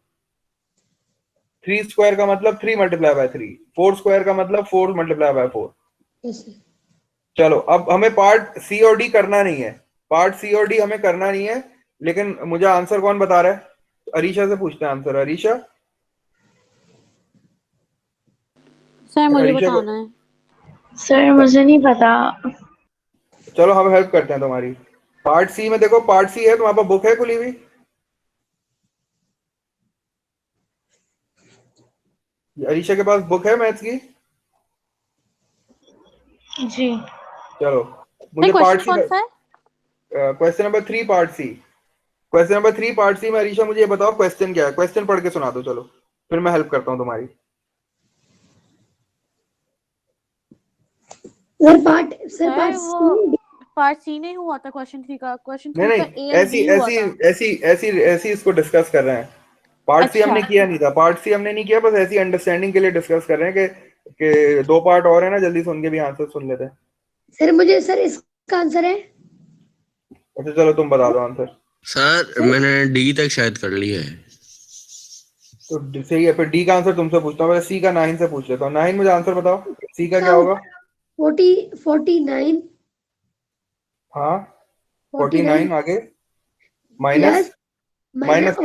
3 स्क्वायर का मतलब 3 मल्टीप्लाई बाय 3, 4 स्क्वायर का मतलब 4 मल्टीप्लाई बाय 4। चलो अब हमें पार्ट सी और डी करना नहीं है, पार्ट सी और डी हमें करना नहीं है, लेकिन मुझे आंसर कौन बता रहा है? अरीशा से पूछते हैं आंसर। अरीशा सर मुझे अरीशा बताना है। सर मुझे नहीं पता। चलो हम हेल्प करते हैं तुम्हारी। पार्ट सी में देखो, पार्ट सी है तुम्हारे पास, बुक है खुली हुई? अरीशा के पास बुक है मैथ्स की? जी। चलो मुझे पार्ट क्वेश्चन सी, कौन सा है? Question number 3 part C, question number 3 part C में अरीशा मुझे ये बताओ क्वेश्चन क्या है, क्वेश्चन पढ़ के सुना दो चलो, फिर मैं हेल्प करता हूँ तुम्हारी। सर पार्ट सर वो सी पार्ट सी नहीं हुआ था क्वेश्चन 3 का, क्वेश्चन नहीं 3 का नहीं, ए एंड ऐसी बी हुआ ऐसी था। ऐसी ऐसी ऐसी इसको डिस्कस कर रहे हैं। पार्ट सी अच्छा हमने किया नहीं था, पार्ट सी हमने नहीं किया, बस ऐसी अंडरस्टैंडिंग के लिए डिस्कस कर रहे हैं कि 2 पार्ट और है ना, जल्दी सुन के भी आंसर सुन लेते हैं। सर मुझे सर इसका आंसर है। अच्छा चलो तुम बता दो आंसर। सर मैंने डी तक शायद कर लिया है। तो सही है, फिर डी का आंसर तुमसे पूछता हूँ, सी का 9 से पूछ लेता हूँ। 9 मुझे आंसर बताओ, सी का क्या होगा? 49 हाँ 49 49 आगे प्लस माइनस माइनस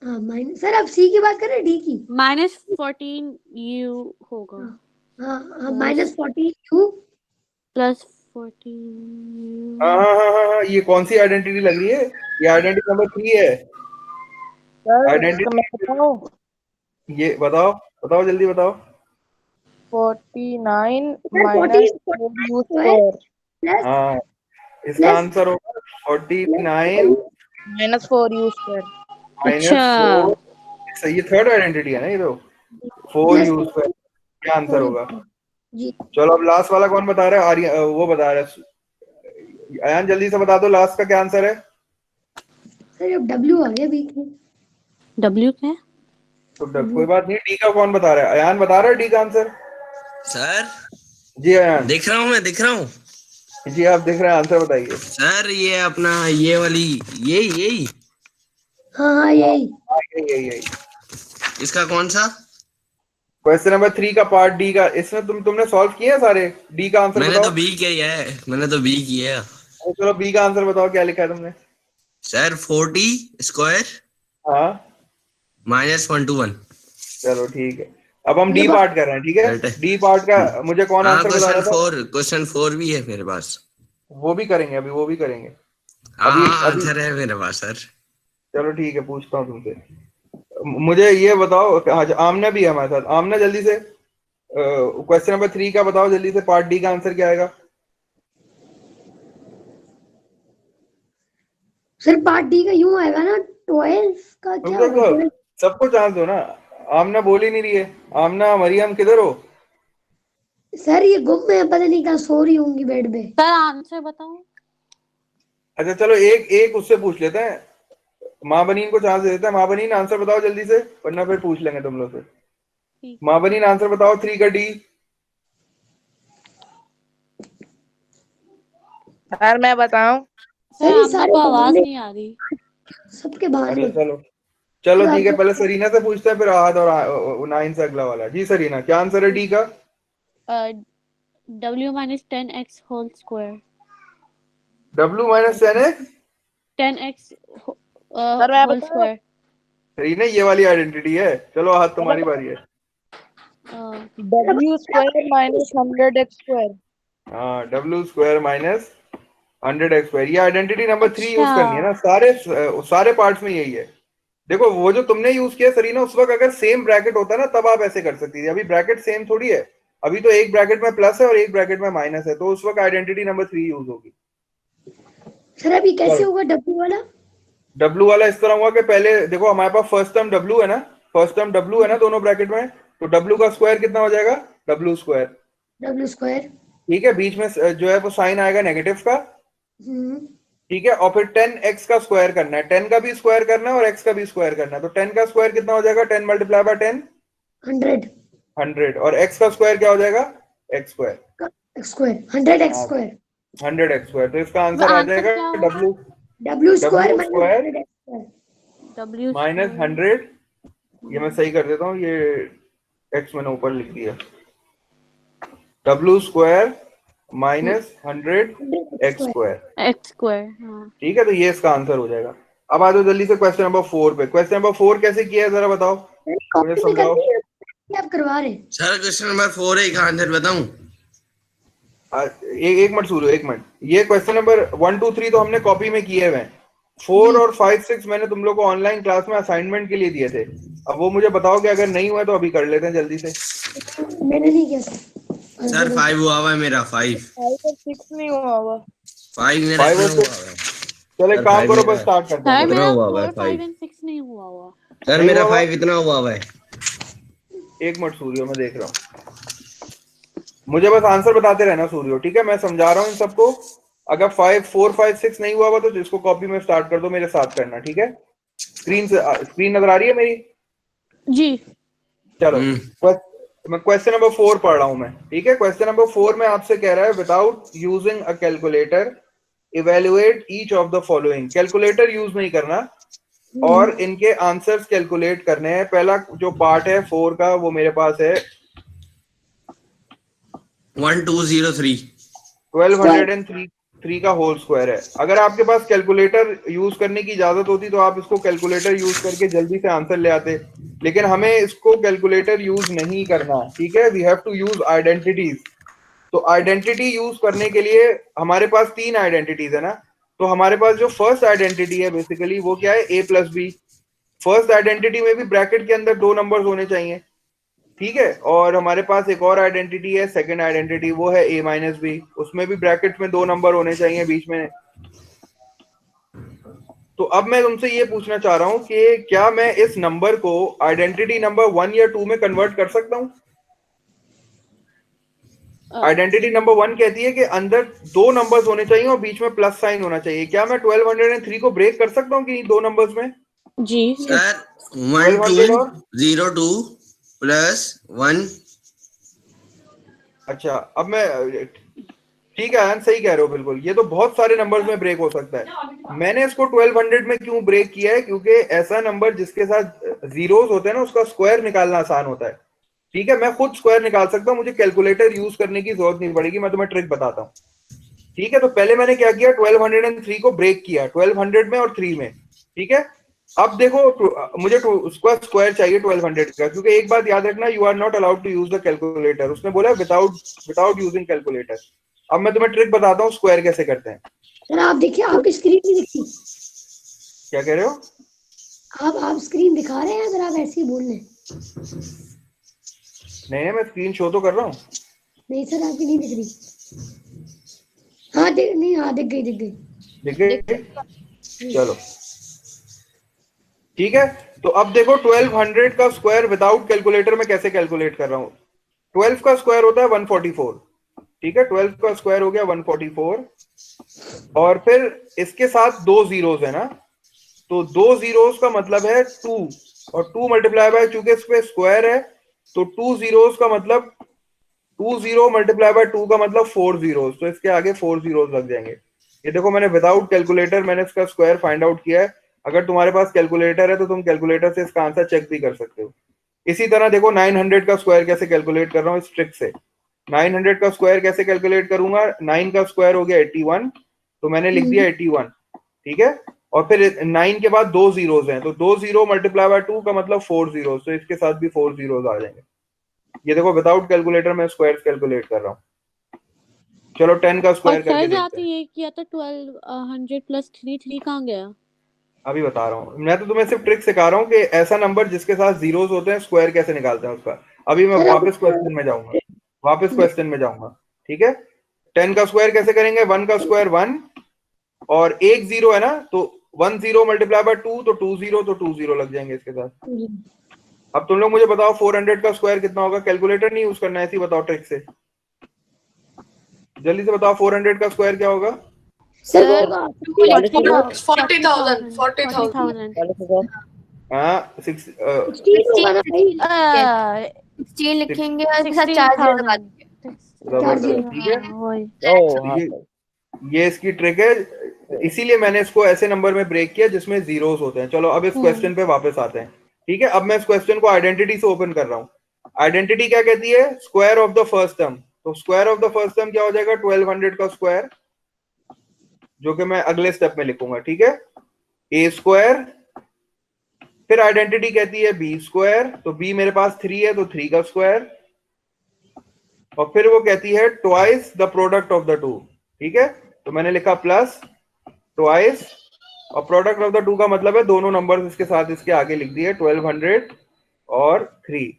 हाँ माइनस। सर आप सी की बात कर रहे हैं डी की? -14 यू होगा हाँ हाँ -14 यू प्लस 14 हाँ यू। हाँ हाँ हाँ हाँ, ये कौन सी आइडेंटिटी लग रही है? ये आइडेंटिटी नंबर 3 है। सर इसका आइडेंटिटी मैं बताऊं? ये बताओ, बताओ जल्दी बताओ। 49 sir minus 14 you square square हाँ इसका प्लस आंसर होगा 49 माइनस 4 यू स्क्वायर। अच्छा -4। सही, ये थर्ड आइडेंटिटी है ना ये तो, 4 प्लस यूज पर क्या आंसर होगा? जी। चलो अब लास्ट वाला कौन बता रहा है? वो बता रहा है अयान, जल्दी से बता दो लास्ट का क्या आंसर है। सर अब डब्ल्यू आ गया बीच में। डब्ल्यू क्या है? तो कोई बात नहीं, डी का कौन बता रहा है? अयान बता रहा है डी का आंसर। सर जी अयान दिख रहा हूँ, मैं दिख रहा हूँ। जी, आप दिख रहे हैं, आंसर बताइए। सर ये अपना ये वाली यही यही हाँ हाँ यही। यही इसका कौन सा? क्वेश्चन नंबर 3 का पार्ट डी का, इसमें तुमने सॉल्व किए हैं सारे? डी का आंसर मैंने बताओ। तो बी किया है, मैंने तो बी किया। तो चलो बी का आंसर बताओ, क्या लिखा है तुमने? सर 40 स्क्वायर हाँ -121। चलो ठीक है, अब हम डी ये पार्ट कर रहे हैं, ठीक Right है? है। डी पार्ट का मुझे कौन हाँ आंसर बता रहा था? क्वेश्चन 4 भी है मेरे पास। वो भी करेंगे अभी, वो भी करेंगे अभी हाँ अभी। आंसर है मेरे पास सर। चलो ठीक है, पूछता हूँ तुमसे। मुझे ये बताओ, हाँ आमना भी है हमारे साथ। आमना जल्दी से क्वेश्चन नंबर 3 का बताओ जल्दी से, पार्ट डी का आंसर क्या आएगा? सर पार्ट डी का यूं आएगा ना, 12 का तुम क्या देखो, होगा? सबको चांस दो ना। आमना बोल ही नहीं रही है। आमना, मरियम किधर हो? सर ये गुम है, पता नहीं कहाँ सो रही होंगी बेड पे। सर आंसर बताओ। अच्छा चलो एक एक उससे पूछ लेते हैं, माँ बनीन को चांस दे देते हैं। माँ बनीन आंसर बताओ जल्दी से, वरना फिर पूछ लेंगे तुम लोग से। ठीक। माँ बनीन आंसर बताओ 3 का डी। सर मैं बताऊं? सर सर ये आमना सारे को आवाज बहाने, नहीं आ रही। सबके बहाने। अच्छा चलो चलो ठीक है, पहले सरीना से पूछते हैं, फिर आहद और 9 से अगला वाला। जी सरीना, क्या आंसर है डी का? W -10x whole square. W - 10x। 10x sir मैं होल बताऊं? स्क्वायर। सही नहीं, ये वाली आइडेंटिटी है। चलो आहद तुम्हारी बारी है। W square minus 100x square. हाँ W स्क्वायर -100x स्क्वायर, ये आइडेंटिटी नंबर 3 यूज करनी है ना, अच्छा सारे पार्ट्स में यही है। देखो वो जो तुमने यूज किया सरीना, उस वक्त अगर सेम ब्रैकेट होता ना तब आप ऐसे कर सकती थी। अभी ब्रैकेट सेम थोड़ी है, अभी तो एक ब्रैकेट में प्लस है और एक ब्रैकेट में माइनस है, तो उस वक्त आइडेंटिटी नंबर 3 यूज होगी। सर अभी कैसे चलो होगा डब्ल्यू वाला? W वाला इस तरह हुआ कि पहले देखो हमारे पास फर्स्ट टर्म W है ना, फर्स्ट टर्म W है ना दोनों ब्रैकेट में, तो W का स्क्वायर कितना हो जाएगा? W square. W square. ठीक है, बीच में जो है वो साइन आएगा नेगेटिव का। ठीक है, और फिर 10x का स्क्वायर करना है, 10 का भी स्क्वायर करना है और x का भी स्क्वायर करना है। तो 10 का स्क्वायर कितना हो जाएगा? 10 मल्टीप्लाई बाय 10 100 100, और x का स्क्वायर क्या हो जाएगा? x square. स्क्वायर 100x हाँ स्क्वायर। 100x स्क्वायर, तो इसका तो आंसर आ आंसर जाएगा क्या होगा? W W square square -100x square. W minus square 100। ये मैं सही कर देता हूँ, ये x मैंने ऊपर लिख दिया। W square -100x square. x square. हाँ ठीक है, तो ये इसका आंसर हो जाएगा। अब आ जाओ जल्दी से क्वेश्चन नंबर 4 पे। क्वेश्चन नंबर 4 कैसे किया है जरा बताओ, मुझे कॉपी में समझाओ। करनी है क्या आप करवा रहे हैं? सर क्वेश्चन नंबर 4 है, का आंसर बताऊं? एक मिनट सूर्य, एक मिनट। ये क्वेश्चन नंबर 1 2 3 तो हमने कॉपी में किए हुए हैं। 4 और 5 6 मैंने तुम लोग को ऑनलाइन क्लास में असाइनमेंट के लिए दिए थे। अब वो मुझे बताओ कि अगर नहीं हुआ तो अभी कर लेते हैं जल्दी से। मैंने नहीं किया सर। सर 5 हुआ हुआ है मेरा, 5 5 और 6 नहीं हुआ हुआ। 5 मेरा 5 इतना और हुआ 6 हुआ है। चलो एक सर, काम 5 करो, मेरा बस स्टार्ट करते हैं। सर इतना मेरा हुआ हुआ है 4 5 5। एंड 6 नहीं हुआ हुआ। सर नहीं मेरा हुआ 5 इतना हुआ हुआ है। एक मिनट सूर्यो, मैं देख रहा हूँ, मुझे बस आंसर बताते रहना सूर्यो, ठीक है? मैं समझा रहा हूँ इन सबको। अगर 5 4 5 6 नहीं हुआ तो जिसको कॉपी में स्टार्ट कर दो, मेरे साथ करना, ठीक है? स्क्रीन नजर आ रही है मेरी? जी चलो मैं क्वेश्चन नंबर 4 पढ़ रहा हूं मैं, ठीक है? क्वेश्चन नंबर 4 में आपसे कह रहा है without using a calculator evaluate each of the following. Calculator use नहीं करना और इनके आंसर्स कैलकुलेट करने हैं। पहला जो पार्ट है 4 का वो मेरे पास है 1203। 1203 का होल स्क्वायर है। अगर आपके पास कैलकुलेटर यूज करने की इजाजत होती तो आप इसको कैलकुलेटर यूज करके जल्दी से आंसर ले आते, लेकिन हमें इसको कैलकुलेटर यूज नहीं करना, ठीक है? We have to use identities. तो आइडेंटिटी यूज करने के लिए हमारे पास 3 आइडेंटिटीज है ना। तो हमारे पास जो फर्स्ट आइडेंटिटी है बेसिकली वो क्या है, a plus b. First identity में भी ब्रैकेट के अंदर 2 नंबर्स होने चाहिए, ठीक है? और हमारे पास एक और आइडेंटिटी है, सेकंड आइडेंटिटी, वो है a माइनस बी। उसमें भी ब्रैकेट में 2 नंबर होने चाहिए बीच में। तो अब मैं तुमसे ये पूछना चाह रहा हूं कि क्या मैं इस नंबर को आइडेंटिटी नंबर 1 या 2 में कन्वर्ट कर सकता हूं? आइडेंटिटी नंबर 1 कहती है कि अंदर 2 नंबर्स होने चाहिए और बीच में प्लस साइन होना चाहिए। क्या मैं 1203 को ब्रेक कर सकता हूं कि 2 नंबर्स में? जी सर 1200 और 1202 प्लस 1। अच्छा, अब मैं ठीक है आयन, सही कह रहे हो बिल्कुल। ये तो बहुत सारे नंबर्स में ब्रेक हो सकता है। मैंने इसको 1200 में क्यों ब्रेक किया है? क्योंकि ऐसा नंबर जिसके साथ जीरोस होते हैं ना उसका स्क्वायर निकालना आसान होता है, ठीक है? मैं खुद स्क्वायर निकाल सकता हूं, मुझे कैलकुलेटर यूज करने की जरूरत नहीं पड़ेगी। मैं तुम्हें ट्रिक बताता हूँ, ठीक है? तो पहले मैंने क्या किया, 1203 को ब्रेक किया 1200 में और 3 में, ठीक है? अब देखो मुझे उसका स्क्वायर चाहिए 1200 का, क्योंकि एक बात याद रखना, you are not allowed to use the calculator. उसने बोला विदाउट यूजिंग कैलकुलेटर। अब मैं तुम्हें ट्रिक बताता हूँ स्क्वायर कैसे करते हैं। सर आप देखिए, आपकी स्क्रीन नहीं दिखती। क्या कह रहे हो? आप स्क्रीन दिखा रहे हैं, अगर आप ऐसे ही बोल रहे हैं। नहीं, मैं स्क्रीन शो तो कर रहा हूँ। नहीं सर, आपकी नहीं दिख रही। हाँ दिख गई दिख गई? चलो ठीक है। तो अब देखो 1200 का स्क्वायर विदाउट कैलकुलेटर में कैसे कैलकुलेट कर रहा हूं। 12 का स्क्वायर होता है 144, ठीक है? 12 का स्क्वायर हो गया 144 और फिर इसके साथ 2 जीरोस है ना, तो 2 जीरोस का मतलब है 2 और 2 मल्टीप्लाई बाय, चूंकि इस पे स्क्वायर है तो 2 जीरोस का मतलब 2 0 मल्टीप्लाई बाय 2 का मतलब 4 जीरोस, तो इसके आगे 4 जीरोस लग जाएंगे। ये देखो मैंने विदाउट कैलकुलेटर मैंने इसका स्क्वायर फाइंड आउट किया है। अगर तुम्हारे पास कैलकुलेटर है तो तुम कैलकुलेटर से इसका आंसर चेक भी कर सकते हो। इसी तरह देखो 900 का स्क्वायर कैसे कैलकुलेट कर रहा हूँ इस ट्रिक से। 900 का स्क्वायर कैसे कैलकुलेट करूंगा, 9 का स्क्वायर हो गया 81, तो मैंने लिख दिया 81, ठीक है? और फिर 9 के बाद 2 जीरोस हैं, तो 2 0 मल्टीप्लाई बाय 2 का मतलब 4 जीरोस, तो इसके साथ भी 4 जीरोस आ जाएंगे। ये देखो विदाउट कैलकुलेटर में स्क्वायर कैलकुलेट कर रहा हूँ। चलो 10 का और स्क्वायर सर करके जो देखते आपने हैं। ये किया था 1200 प्लस 3 कहाँ गया? अभी बता रहा हूँ, मैं तो तुम्हें सिर्फ ट्रिक सिखा रहा हूँ कि ऐसा नंबर जिसके साथ जीरोस होते हैं स्क्वायर कैसे निकालते हैं उसका। अभी मैं वापस क्वेश्चन में जाऊंगा, ठीक है? 10 का स्क्वायर कैसे करेंगे, 1 का स्क्वायर 1 और 1 0 है ना, तो 1 0 मल्टीप्लाई बाय 2 तो 2 0, तो 2 0 लग जाएंगे इसके साथ। अब तुम लोग मुझे बताओ 400 का स्क्वायर कितना होगा? कैलकुलेटर नहीं यूज करना है, ऐसे ही बताओ ट्रिक से, जल्दी से बताओ 400 का स्क्वायर क्या होगा? सर वो होगा 40,000 हाँ 16 होगा ना भाई। 16 लिखेंगे और इसके साथ 4 जीरो लगा देंगे। ठीक है, ये इसकी ट्रिक है, इसीलिए मैंने इसको ऐसे नंबर में ब्रेक किया जिसमें जीरोस होते हैं। चलो अब इस क्वेश्चन पे वापस आते हैं, ठीक है? अब मैं इस क्वेश्चन को आइडेंटिटी से ओपन कर रहा हूँ। आइडेंटिटी क्या कहती है? Square of the first term. तो square of the first term क्या हो जाएगा? 1200 का स्क्वायर, जो कि मैं अगले स्टेप में लिखूंगा, ठीक है? ए स्क्वायर, फिर आइडेंटिटी कहती है बी स्क्वायर, तो बी मेरे पास 3 है तो 3 का स्क्वायर, और फिर वो कहती है twice the product of the two, ठीक है? तो मैंने लिखा प्लस ट्वाइस, और प्रोडक्ट ऑफ द टू का मतलब है दोनों नंबर्स इसके साथ इसके आगे लिख दिए 1200 और 3।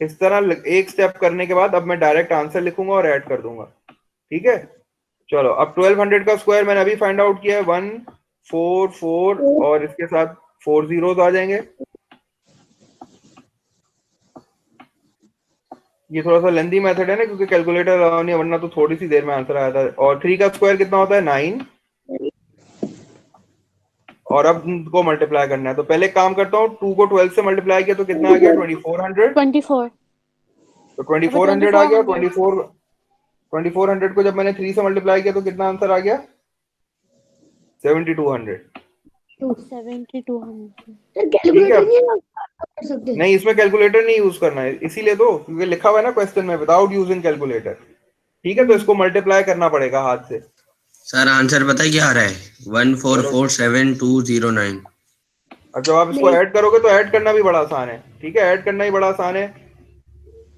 इस तरह एक स्टेप करने के बाद अब मैं डायरेक्ट आंसर लिखूंगा और ऐड कर दूंगा। ठीक है, चलो अब 1200 का स्क्वायर मैंने अभी फाइंड आउट किया है 144 और इसके साथ 4 zeros आ जाएंगे। ये थोड़ा सा लेंथी मेथड है ना, क्योंकि कैलकुलेटर अलाउ नहीं है, वरना तो थोड़ी सी देर में आंसर आया था। और 3 का स्क्वायर कितना होता है 9, और अब इनको मल्टीप्लाई करना है। तो पहले काम करता हूँ, 2 को 12 से मल्टीप्लाई किया तो कितना आ गया 2400। 24 तो 2400 आ गया। 2400 को जब मैंने 3 से मल्टीप्लाई किया तो कितना आंसर आ गया 7200। 7200 सर कैलकुलेटर नहीं कर सकते? नहीं, इसमें कैलकुलेटर नहीं यूज करना है, इसीलिए तो, क्योंकि लिखा हुआ है ना क्वेश्चन में विदाउट यूजिंग कैलकुलेटर। ठीक है, तो इसको मल्टीप्लाई करना पड़ेगा हाथ से। सर आंसर पता है क्या आ रहा है 1447209। और जब आप इसको ऐड करोगे तो ऐड करना भी बड़ा आसान है। ठीक है, ऐड करना ही बड़ा आसान है,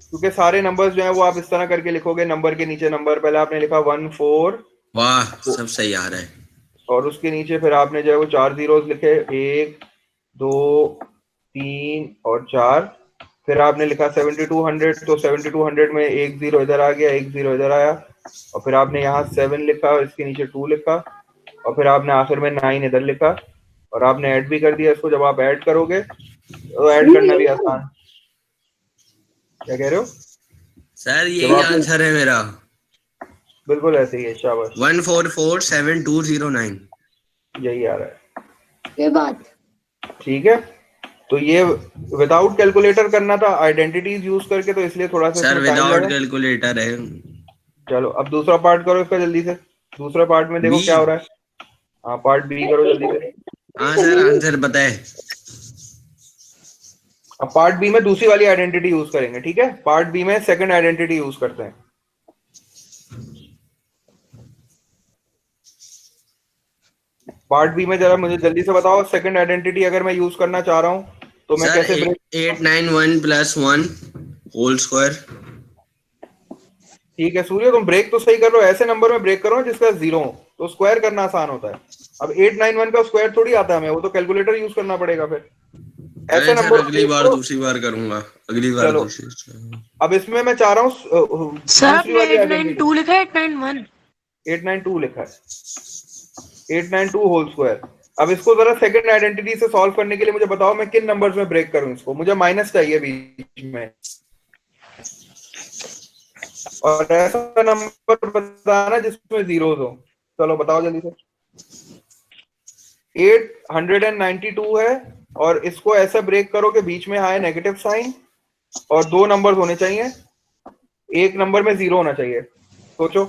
क्योंकि सारे नंबर्स जो है वो आप इस तरह करके लिखोगे, नंबर के नीचे नंबर। पहले आपने लिखा 14, वाह सब सही आ रहा है, और उसके नीचे फिर आपने जो है वो 4 zeros लिखे, 1 2 3 और 4। फिर आपने लिखा 7200, तो 7200 में 1 0 इधर आ गया, 1 0 इधर आया, और फिर आपने यहाँ 7 लिखा और इसके नीचे 2 लिखा, और फिर आपने आखिर में 9 इधर लिखा, और आपने ऐड भी कर दिया इसको। जब आप ऐड करोगे तो ऐड करना भी आसान। क्या कह रहे हो सर यही आंसर है मेरा, बिल्कुल ऐसे ही है, शाबाश। 1447209 यही आ रहा है। ये बात ठीक है, तो ये विदाउट कैलकुलेटर करना था, आइडेंटिटीज यूज करके, तो इसलिए थोड़ा सा सर इसमें टाइम विदाउट लगा। कैलकुलेटर है। चलो अब दूसरा पार्ट करो इसका जल्दी से। दूसरा पार्ट में देखो बी। क्या हो रहा है। हाँ, पार्ट बी करो जल्दी से। हाँ सर आंसर पता है। अब पार्ट बी में दूसरी वाली आइडेंटिटी यूज करेंगे। ठीक है, पार्ट बी में सेकंड आइडेंटिटी यूज करते हैं। पार्ट बी में जरा मुझे जल्दी से बताओ, सेकंड आइडेंटिटी अगर मैं यूज करना चाह रहा हूँ तो मैं कैसे ब्रेक। 891 + 1 whole square. ठीक है सूर्य, तुम ब्रेक तो सही कर रहे हो, ऐसे नंबर में ब्रेक करो जिसका 0 हो, तो स्क्वायर करना आसान होता है। अब 891 का स्क्वायर थोड़ी आता है हमें, वो तो कैलकुलेटर यूज करना पड़ेगा। फिर ऐसे नंबर अगली बार दूसरी बार करूंगा, अगली बार चलो दूसरी। अब इसमें मैं चाह रहा हूँ सर आपने 892 लिखा है 891? 892 लिखा है, 892 होल स्क्वायर। अब इसको जरा सेकंड आइडेंटिटी से सॉल्व करने के लिए मुझे बताओ मैं किन नंबर्स में ब्रेक करूं इसको। मुझे माइनस चाहिए बीच में, और ऐसा नंबर बताना जिसमें जीरोस हो। चलो बताओ जल्दी से। 892 है, और इसको ऐसा ब्रेक करो कि बीच में आए नेगेटिव साइन, और 2 नंबर्स होने चाहिए, एक नंबर में 0 होना चाहिए। सोचो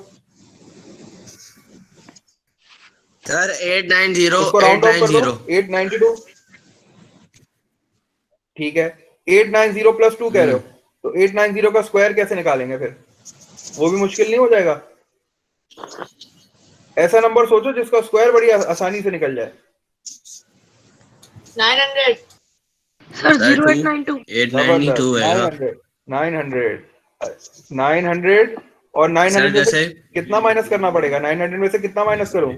सर 890 इसको राउंड ऑफ कर दो। 890। 892 ठीक है, 890 + 2 कह रहे हो, तो 890 का स्क्वायर कैसे निकालेंगे फिर? वो भी मुश्किल नहीं हो जाएगा? ऐसा नंबर सोचो जिसका स्क्वायर बड़ी आसानी से निकल जाए। 900 सर 0892 892 है। 900 और 900 में से जैसे कितना माइनस करना पड़ेगा? 900 में से कितना माइनस करूं?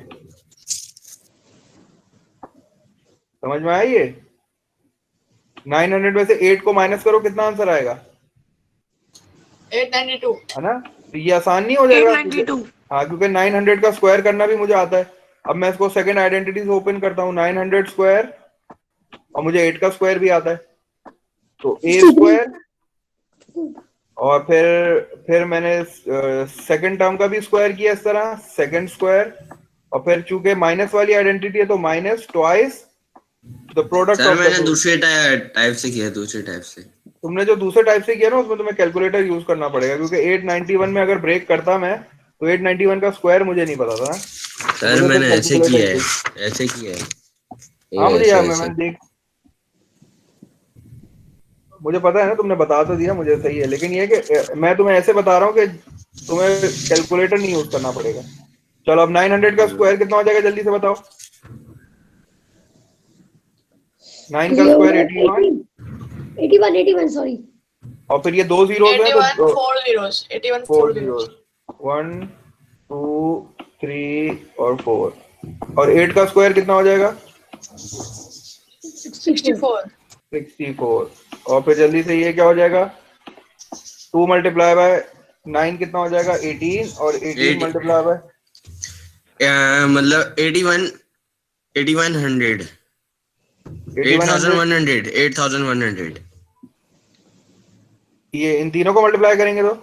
समझ में आया ये? 900 में से 8 को माइनस करो, कितना आंसर आएगा? 892 है ना? तो ये आसान नहीं हो जाएगा? 892 हाँ, क्योंकि 900 का स्क्वायर करना भी मुझे आता है। अब मैं इसको सेकंड आइडेंटिटी से ओपन करता हूँ, 900 स्क्वायर, और मुझे 8 का स्क्वायर भी आता है, तो a स्क्वायर, और फिर मैंने सेकंड टर्म का भी स्क्वायर किया इस तरह, सेकंड स्क्वायर, और फिर चूंकि माइनस वाली आइडेंटिटी है तो minus twice the product sir of मैंने द। दूसरे टाइप से किया, दूसरे टाइप से। तुमने जो दूसरे टाइप से किया ना, उसमें तुम्हें कैलकुलेटर यूज करना पड़ेगा, क्योंकि 891 में अगर ब्रेक करता मैं तो 891 का स्क्वायर मुझे नहीं पता था। सर मैंने ऐसे किया है, ऐसे किया है। हाँ मुझे याद, मैंने देख, मुझे पता है ना, तुमने बता तो दिया मुझे, सही है, लेकिन ये कि मैं तुम्हें ऐसे बता रहा हूँ कि तुम्हें कैलकुलेटर नहीं यूज करना पड़ेगा। चलो अब 900 का स्क्वायर कितना हो जाएगा जल्दी से बताओ। 9 का स्क्वायर 81 सॉरी, और फिर ये 2 जीरोस हैं 81 तो 4 zeros 81 4 4 जीरोस, zeros 1 2 3 और 4, और 8 का स्क्वायर कितना हो जाएगा? 64 64 और फिर जल्दी से ये क्या हो जाएगा 2 मल्टीप्लाई बाय 9 कितना हो जाएगा 18 और 18 मल्टीप्लाई बाय मतलब 8100 8100 ये इन तीनों को मल्टीप्लाई करेंगे तो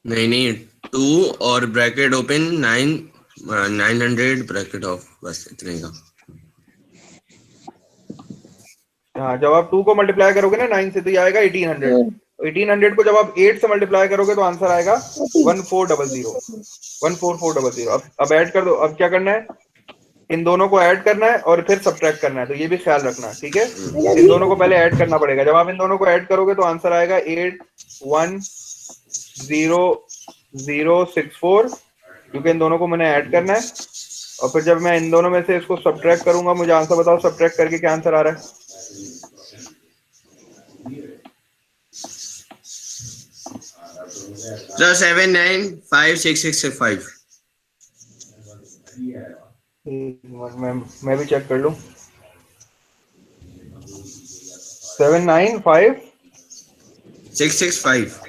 नहीं 2 और ब्रैकेट ओपन 900 ब्रैकेट ऑफ, बस इतने का। हाँ जब आप 2 को मल्टीप्लाई करोगे ना 9 से तो ये आएगा 1800। 1800 को जब आप 8 से मल्टीप्लाई करोगे तो आंसर आएगा 14400। अब ऐड कर दो। अब क्या करना है, इन दोनों को ऐड करना है और फिर सब्ट्रैक्ट करना है, तो ये भी ख्याल रखना, ठीक है। इन दोनों को पहले ऐड करना पड़ेगा। जब आप इन दोनों को ऐड करोगे तो आंसर आएगा 8100064, क्योंकि इन दोनों को मैंने ऐड करना है। और फिर जब मैं इन दोनों में से इसको सब्ट्रैक्ट करूंगा, मुझे आंसर बताओ सब्ट्रैक्ट करके क्या आंसर आ रहा है। सर 795665। मैं भी चेक कर लूं। 795665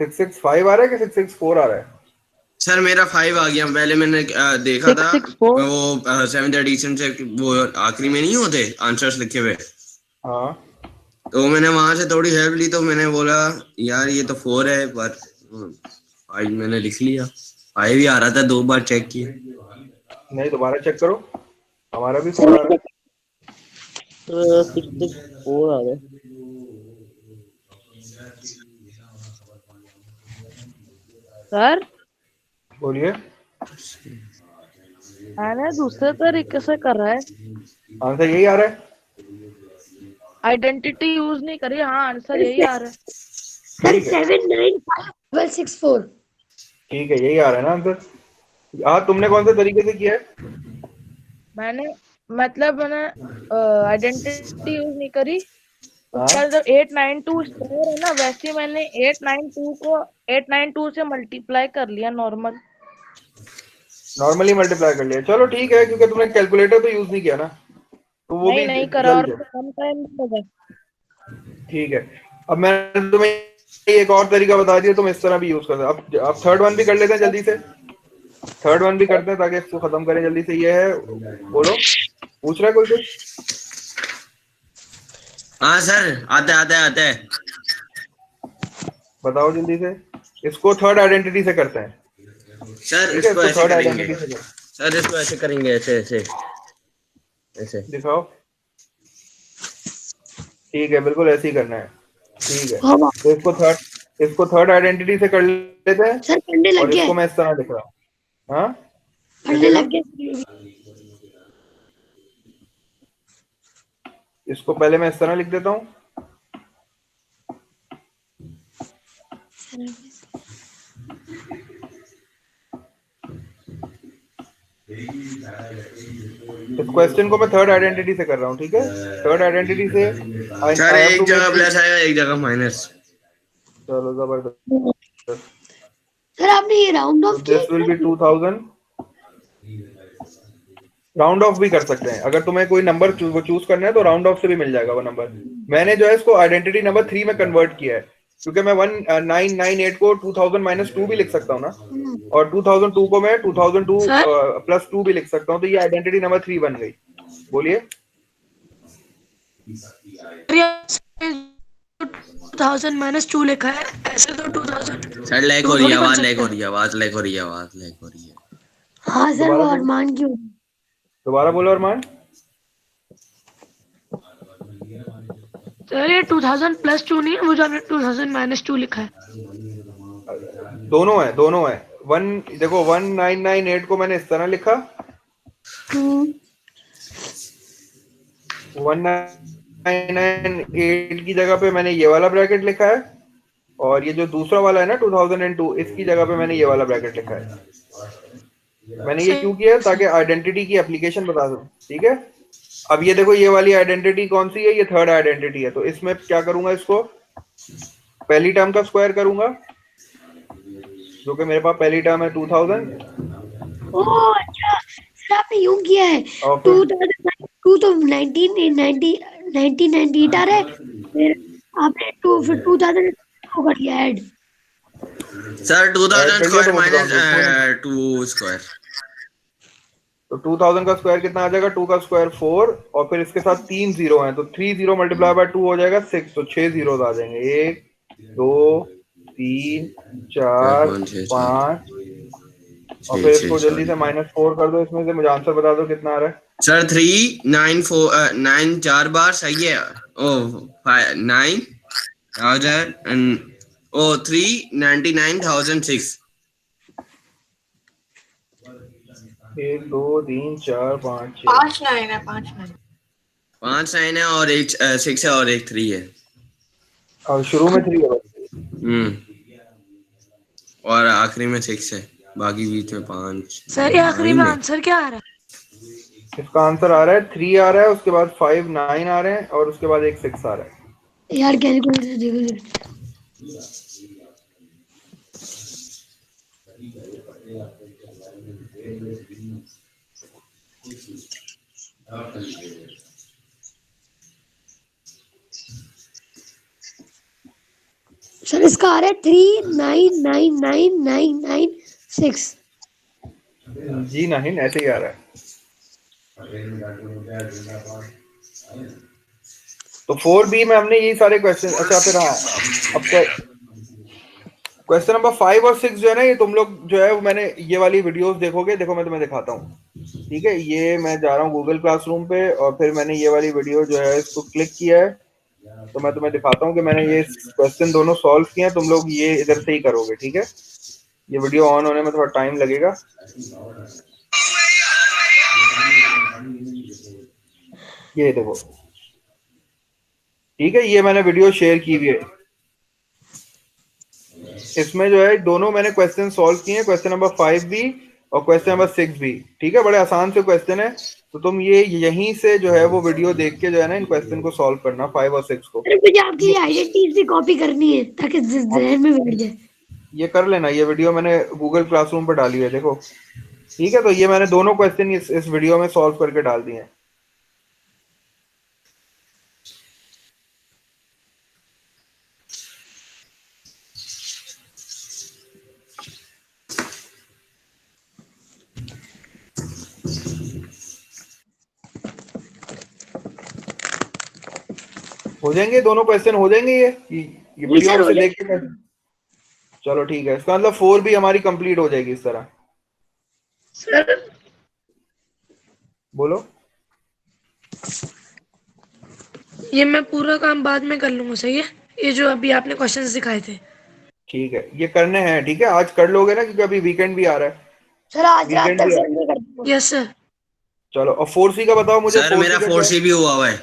665 आ रहा है कि 664 आ रहा है? सर मेरा 5 आ गया। पहले मैंने देखा था 664 वो 7th एडिशन से, वो आखिरी में नहीं होते आंसर्स लिखे हुए, हाँ तो मैंने वहां से थोड़ी हेल्प ली, तो मैंने बोला यार ये तो 4 है, पर 5 मैंने लिख लिया। 5 ही आ रहा था, 2 बार चेक किया। नहीं दोबारा चेक करो, हमारा भी 4 आ रहा है। 664 आ रहा है। सर बोलिए। मैंने दूसरे तरीके से कर रहा है, आंसर यही आ रहा है। आइडेंटिटी यूज नहीं करी। हाँ आंसर यही आ रहा है। सर 795164। ठीक है यही आ रहा है ना आंसर। हाँ तुमने कौन से तरीके से किया है? मैंने आइडेंटिटी यूज नहीं करी। हाँ? उसका जब 892 स्क्वायर है ना, वैसे मैंने 892 को 892 से मल्टीप्लाई कर लिया नॉर्मली मल्टीप्लाई कर लिया। चलो ठीक है, क्योंकि तुमने कैलकुलेटर तो यूज नहीं किया ना, तो वो भी नहीं करा और जल्द है। कम टाइम लगा। ठीक है, अब मैंने तुम्हें एक और तरीका बता दिया, तुम इस तरह भी यूज कर सकते। अब थर्ड वन भी कर लेते हैं जल्दी से। थर्ड वन भी करते हैं ताकि इसको खत्म करें जल्दी से। ये है, बोलो, पूछ रहा है कोई कुछ? हाँ सर आता है। बताओ जल्दी से। इसको थर्ड आइडेंटिटी से करते हैं। सर ठीक है, इसको इसको ऐसे थर्ड करेंगे। आइडेंटिटी से करें। सर इसको ऐसे करेंगे, ऐसे दिखाओ। ठीक है, बिल्कुल ऐसे ही करना है। ठीक है, तो इसको थर्ड आइडेंटिटी से कर लेते हैं। सर पढ़ने लग और गया इसको मैं इस तरह लिख रहा हूँ। हाँ पढ़ने लग गया। इसको पहले मैं इस तरह लिख देता हूँ। इस क्वेश्चन को मैं थर्ड आइडेंटिटी से कर रहा हूँ। ठीक है, थर्ड आइडेंटिटी से सर एक जगह प्लस आएगा, एक जगह माइनस। चलो जबरदस्त। सर आपने ये राउंड ऑफ किया? This will be 2000। Round of भी कर सकते हैं, अगर तुम्हें कोई नंबर चूज करना है तो राउंड ऑफ से भी मिल जाएगा वो नंबर। मैंने जो है इसको आइडेंटिटी नंबर 3 में कन्वर्ट किया है, क्योंकि मैं 1998 को 2000 - 2 भी लिख सकता हूँ ना, और 2002 को मैं 2002 + 2 भी लिख सकता हूँ, तो ये आइडेंटिटी नंबर 3 बन गई। बोलिए। 2000 - 2 लिखा है, ऐसे तो 2000। सर लैग हो रही है, आवाज लैग हो रही है। हाँ सर वो अरमान की होगी। दोबारा बोलो अरमान। सर ये 2000 + 2 नहीं है, वो जो 2000 - 2 लिखा है। दोनों है। देखो 1998 को मैंने इस तरह लिखा। 1998 की जगह पे मैंने ये वाला ब्रैकेट लिखा है, और ये जो दूसरा वाला है ना 2002, इसकी जगह पे मैंने ये वाला ब्रैकेट लिखा है। मैंने ये क्यों किया, ताकि आइडेंटिटी की एप्लीकेशन बता दूं। ठीक है, अब ये देखो, ये वाली आइडेंटिटी कौन सी है, ये थर्ड आइडेंटिटी है। तो इसमें क्या करूंगा, इसको पहली टर्म का स्क्वायर करूंगा, जो कि मेरे पास पहली टर्म है 2000। ओह अच्छा सर आपने यूं किया है और फिर 2002 तो 1998 आ रहा है, फिर आपने फिर 2000 को कर दिया ऐड। सर 2000 कर लिया स्क्वायर तो माइनस मतलब 2 स्क्वायर। तो 2000 का स्क्वायर कितना आ जाएगा? 2 का स्क्वायर 4 और फिर इसके साथ 3 जीरो हैं तो 3 जीरो मल्टीप्लाई बाय 2 हो जाएगा 6, तो 6 जीरो आ जाएंगे। 1 2 3 4 5 6 5 और 6 फिर 6 इसको जल्दी सॉरी से -4 कर दो, इसमें से मुझे आंसर बता दो कितना आ रहा है। सर 3 9 4 9 4 बार सही है। ओ 9 1000 एंड ओ 399,006। 1 2 3 4 5 6 5 9 है 5 9। 5 9 है और एक 6 है और एक 3 है। और शुरू में 3 है और आखिरी में 6 है, बाकी बीच में 5। सर ये आखिरी में आंसर क्या आ रहा है? इसका आंसर आ रहा है 3 आ रहा है, उसके बाद 5 9 आ रहे हैं और उसके बाद एक 6 आ रहा है। यार कैलकुलेटर देखो जरा। सर इसका आ रहा है 3999996। जी नहीं, ऐसे ही आ रहा है। तो 4B में हमने यही सारे क्वेश्चन। अच्छा फिर हाँ, अब क्वेश्चन नंबर 5 और 6 जो है ना, ये तुम लोग जो है मैंने ये वाली वीडियोस देखोगे। देखो मैं तुम्हें दिखाता हूँ, ठीक है। ये मैं जा रहा हूँ गूगल क्लासरूम पे और फिर मैंने ये वाली वीडियो जो है इसको क्लिक किया है, तो मैं तुम्हें दिखाता हूँ कि मैंने ये क्वेश्चन दोनों सॉल्व किए हैं। तुम लोग ये इधर से ही करोगे, ठीक है। ये वीडियो ऑन होने में थोड़ा टाइम लगेगा। ये देखो, ठीक है, ये मैंने वीडियो शेयर की हुई है। इसमें जो है दोनों मैंने क्वेश्चन सॉल्व किए हैं, क्वेश्चन नंबर 5B और क्वेश्चन नंबर 6B, ठीक है। बड़े आसान से क्वेश्चन है, तो तुम ये यहीं से जो है वो वीडियो देख के जो है ना इन क्वेश्चन को सॉल्व करना 5 और 6 को। मुझे आपकी आइडेंटिटी भी कॉपी करनी है ताकि जहन में बैठ जाए। ये कर लेना, ये वीडियो मैंने गूगल क्लासरूम पर डाली है, देखो, ठीक है। तो ये मैंने दोनों क्वेश्चन इस वीडियो में सॉल्व करके डाल दिए हैं। हो जाएंगे दोनों क्वेश्चन, हो जाएंगे ये वीडियो से देख के। चलो ठीक है, इसका मतलब 4B हमारी कंप्लीट हो जाएगी इस तरह। सर बोलो। ये मैं पूरा काम बाद में कर लूंगा, सही है? ये जो अभी आपने क्वेश्चंस दिखाए थे। ठीक है, ये करने हैं, ठीक है। आज कर लोगे ना, क्योंकि अभी वीकेंड भी आ रहा है। सर आज रात वीकेंड तक भी आ सेंड कर दूंगा। Yes sir. चलो, और 4C का बताओ मुझे। सर मेरा 4C भी हुआ है।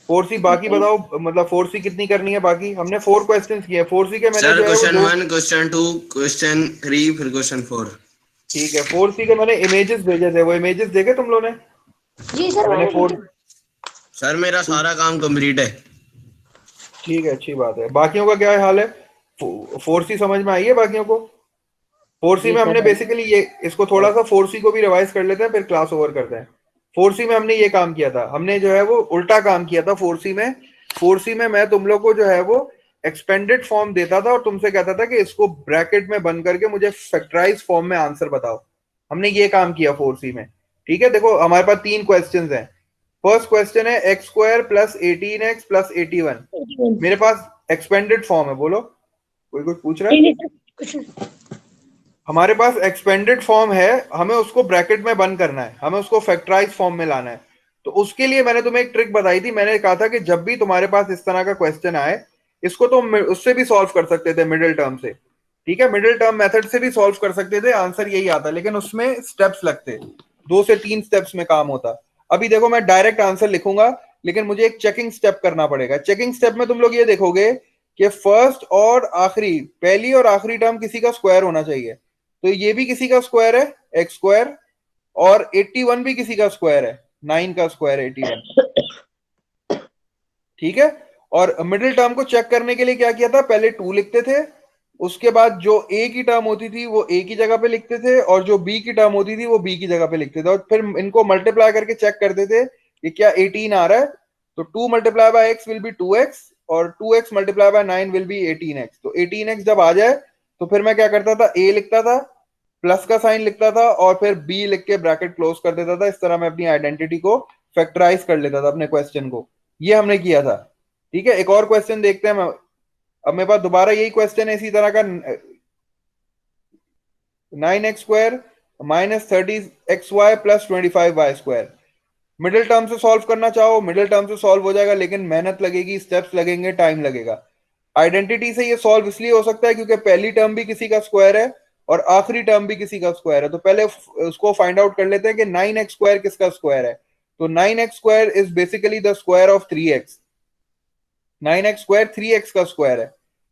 4C बाकी बताओ, मतलब 4C कितनी करनी है बाकी? हमने 4 क्वेश्चंस किए हैं 4C के। मैंने सर जो है क्वेश्चन वो 1 क्वेश्चन 2 क्वेश्चन 3 फिर क्वेश्चन 4। ठीक है, 4C के मैंने इमेजेस भेजे थे, वो इमेजेस देखे तुम लोगों ने? जी सर मैंने 4। सर मेरा सारा काम कंप्लीट है। ठीक है, अच्छी बात है। बाकियों का क्या हाल है? 4C समझ में आई है बाकियों को? 4C में हमने बेसिकली ये इसको थोड़ा सा 4C को भी रिवाइज कर लेते हैं, फिर क्लास ओवर करते हैं। 4C में हमने ये काम किया था, हमने जो है वो उल्टा काम किया था 4C में। 4C में मैं तुम लोग को जो है वो एक्सपेंडेड फॉर्म देता था और तुमसे कहता था कि इसको ब्रैकेट में बंद करके मुझे फैक्टराइज फॉर्म में आंसर बताओ। हमने ये काम किया 4C में, ठीक है। देखो हमारे पास 3 क्वेश्चन हैं। फर्स्ट क्वेश्चन है x² + 18x + 81। मेरे पास एक्सपेंडेड फॉर्म है। बोलो, कोई कुछ पूछ रहा है? हमारे पास एक्सपेंडेड फॉर्म है, हमें उसको ब्रैकेट में बंद करना है, हमें उसको फैक्टराइज फॉर्म में लाना है। तो उसके लिए मैंने तुम्हें एक ट्रिक बताई थी। मैंने कहा था कि जब भी तुम्हारे पास इस तरह का क्वेश्चन आए, इसको तुम उससे भी सॉल्व कर सकते थे, मिडिल टर्म से, ठीक है। मिडिल टर्म मेथड से भी सॉल्व कर सकते थे, आंसर यही आता, लेकिन उसमें स्टेप्स लगते, 2 से 3 स्टेप्स में काम होता। अभी देखो मैं डायरेक्ट आंसर लिखूंगा, लेकिन मुझे एक चेकिंग स्टेप करना पड़ेगा। चेकिंग स्टेप में तुम लोग ये देखोगे कि फर्स्ट और आखिरी, पहली और आखिरी टर्म किसी का स्क्वायर होना चाहिए। तो ये भी किसी का स्क्वायर है, x², और 81 भी किसी का स्क्वायर है, 9 का स्क्वायर है 81, ठीक है। और मिडिल टर्म को चेक करने के लिए क्या किया था, पहले 2 लिखते थे, उसके बाद जो ए की टर्म होती थी वो ए की जगह पे लिखते थे, और जो बी की टर्म होती थी वो बी की जगह पे लिखते थे, और फिर इनको मल्टीप्लाई करके चेक करते थे कि क्या 18 आ रहा है। तो 2 multiply by x will be 2x, और 2x multiply by 9 will be 18x। तो 18x जब आ जाए तो फिर मैं क्या करता था, ए लिखता था, प्लस का साइन लिखता था, और फिर बी लिख के ब्रैकेट क्लोज कर देता था। इस तरह मैं अपनी आइडेंटिटी को फैक्टराइज कर लेता था अपने क्वेश्चन को। ये हमने किया था। ठीक है, एक और क्वेश्चन देखते हैं। अब मेरे पास दोबारा यही क्वेश्चन है इसी तरह का, 9x² minus 30xy plus 25y²। Middle term से सॉल्व करना चाहो, मिडिल टर्म से सॉल्व हो जाएगा, लेकिन मेहनत लगेगी, स्टेप्स लगेंगे, टाइम लगेगा। आइडेंटिटी से ये सॉल्व इसलिए हो सकता है क्योंकि पहली टर्म भी किसी का स्क्वायर है और आखिरी टर्म भी किसी का स्क्वायर है। तो पहले उसको फाइंड आउट कर लेते हैं कि 9x² किसका स्क्वायर है। तो 9x² is basically the square of 3x। 9x² 3x का स्क्वायर है।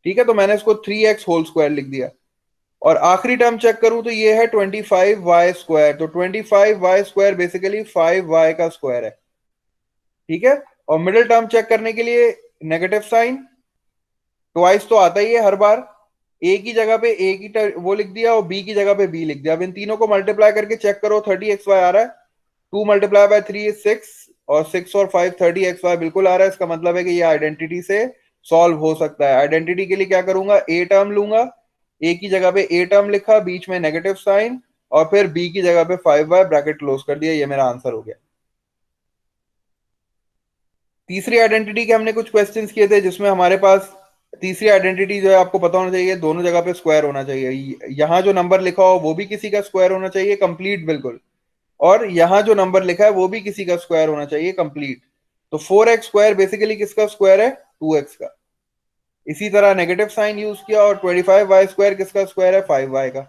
ठीक है, तो मैंने इसको 3x होल स्क्वायर लिख दिया। और आखिरी टर्म चेक करूं तो ये है 25y²। तो 25y² बेसिकली 5y का स्क्वायर है। ठीक है, और मिडिल टर्म चेक करने के लिए नेगेटिव साइन ट्वाइस तो आता ही है हर बार। ए की जगह पे ए की वो लिख दिया और बी की जगह पे बी लिख दिया। अब इन तीनों को मल्टीप्लाई करके चेक करो, 30xy आ रहा है। 2 मल्टीप्लाई बाय 3 इज 6, और 6 और 5 30xy बिल्कुल आ रहा है। इसका मतलब है कि ये आइडेंटिटी से सॉल्व हो सकता है। आइडेंटिटी के लिए क्या करूंगा, ए टर्म लूंगा, ए की जगह पे ए टर्म लिखा, बीच में नेगेटिव साइन, और फिर बी की जगह पे 5y ब्रैकेट क्लोज कर दिया। ये मेरा आंसर हो गया। तीसरी आइडेंटिटी के हमने कुछ क्वेश्चंस किए थे जिसमें हमारे पास तीसरी आइडेंटिटी जो है आपको पता होना चाहिए, दोनों जगह पे स्क्वायर होना चाहिए। यहाँ जो नंबर लिखा हो वो भी किसी का स्क्वायर होना चाहिए कंप्लीट बिल्कुल, और यहाँ जो नंबर लिखा है वो भी किसी का स्क्वायर होना चाहिए कंप्लीट। तो 4x² बेसिकली किसका स्क्वायर है, 2x का। इसी तरह नेगेटिव साइन यूज किया, और 25y² किसका स्क्वायर है, 5y का।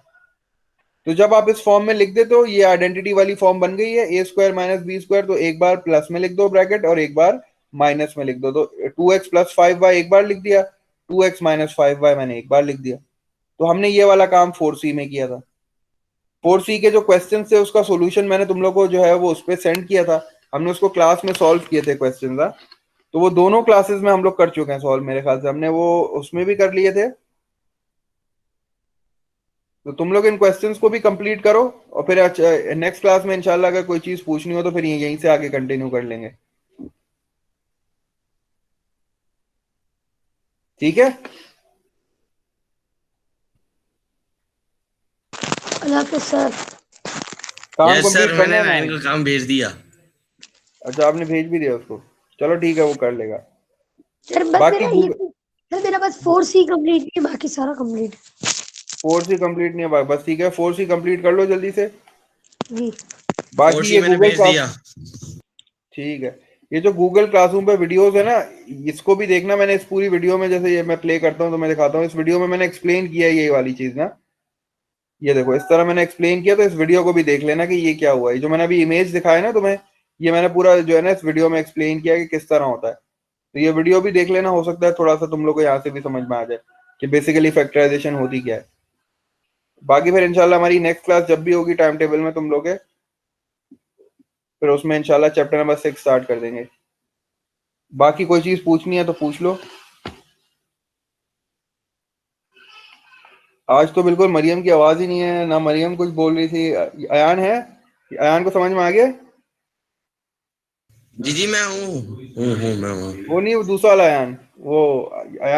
तो जब आप इस फॉर्म में लिख देते हो, ये आइडेंटिटी वाली फॉर्म बन गई है, a² माइनस b²। तो एक बार प्लस में लिख दो ब्रैकेट, और एक बार माइनस में लिख दो। तो 2x प्लस 5y एक बार लिख दिया, 2x माइनस 5y मैंने एक बार लिख दिया। तो हमने ये वाला काम 4C में किया था। 4C के जो क्वेश्चन थे उसका सोल्यूशन मैंने तुम लोग को जो है वो उस पर सेंड किया था। हमने उसको क्लास में सॉल्व किए थे क्वेश्चन का। तो वो दोनों क्लासेस में हम लोग कर चुके हैं सॉल्व, मेरे ख्याल से हमने वो उसमें भी कर लिए थे। तो तुम लोग इन क्वेश्चंस को भी कंप्लीट करो, और फिर नेक्स्ट क्लास में इंशाल्लाह अगर कोई चीज पूछनी हो तो फिर यहीं से आगे कंटिन्यू कर लेंगे। ठीक है, अल्लाह हाफिज़ सर। काम यस कंप्लीट सर, करना मैंने है 9 ना। का काम भेज दिया। अच्छा, आपने भेज भी दिया उसको, चलो ठीक है, वो कर लेगा। सर बस बाकी मेरा ये सर मेरा बस 4C कंप्लीट नहीं है, बाकी सारा कंप्लीट 4C कंप्लीट नहीं है, बस ठीक है, 4C कंप्लीट कर लो जल्दी से। जी। बाकी 4C ये मैंने गूगल भेज दिया। ठीक है, ये जो गूगल क्लासरूम पे वीडियोस है ना, इसको भी देखना। मैंने इस पूरी वीडियो में, जैसे ये मैं प्ले करता हूँ तो मैं दिखाता हूँ, इस वीडियो में मैंने एक्सप्लेन किया है ये वाली चीज ना। ये देखो, इस तरह मैंने एक्सप्लेन किया, तो इस वीडियो को भी देख लेना कि ये क्या हुआ है। जो मैंने अभी इमेज दिखाया ना तुम्हें, ये मैंने पूरा जो है ना इस वीडियो में एक्सप्लेन किया कि किस तरह होता है। तो ये वीडियो भी देख लेना, हो सकता है थोड़ा सा तुम लोग को यहाँ से भी समझ में आ जाए कि बेसिकली फैक्टराइजेशन होती क्या है। बाकी फिर इंशाल्लाह हमारी नेक्स्ट क्लास जब भी होगी टाइम टेबल में तुम लोग के, फिर उसमें इंशाल्लाह चैप्टर नंबर 6 स्टार्ट कर देंगे। बाकी कोई चीज पूछनी है तो पूछ लो। आज तो बिल्कुल मरियम की आवाज ही नहीं है ना, मरियम कुछ बोल रही थी। अयान है, अयान को समझ में आ गया? जी मैं हूँ मैं हूँ। वो नहीं, वो दूसरा वाला अयान, वो अयान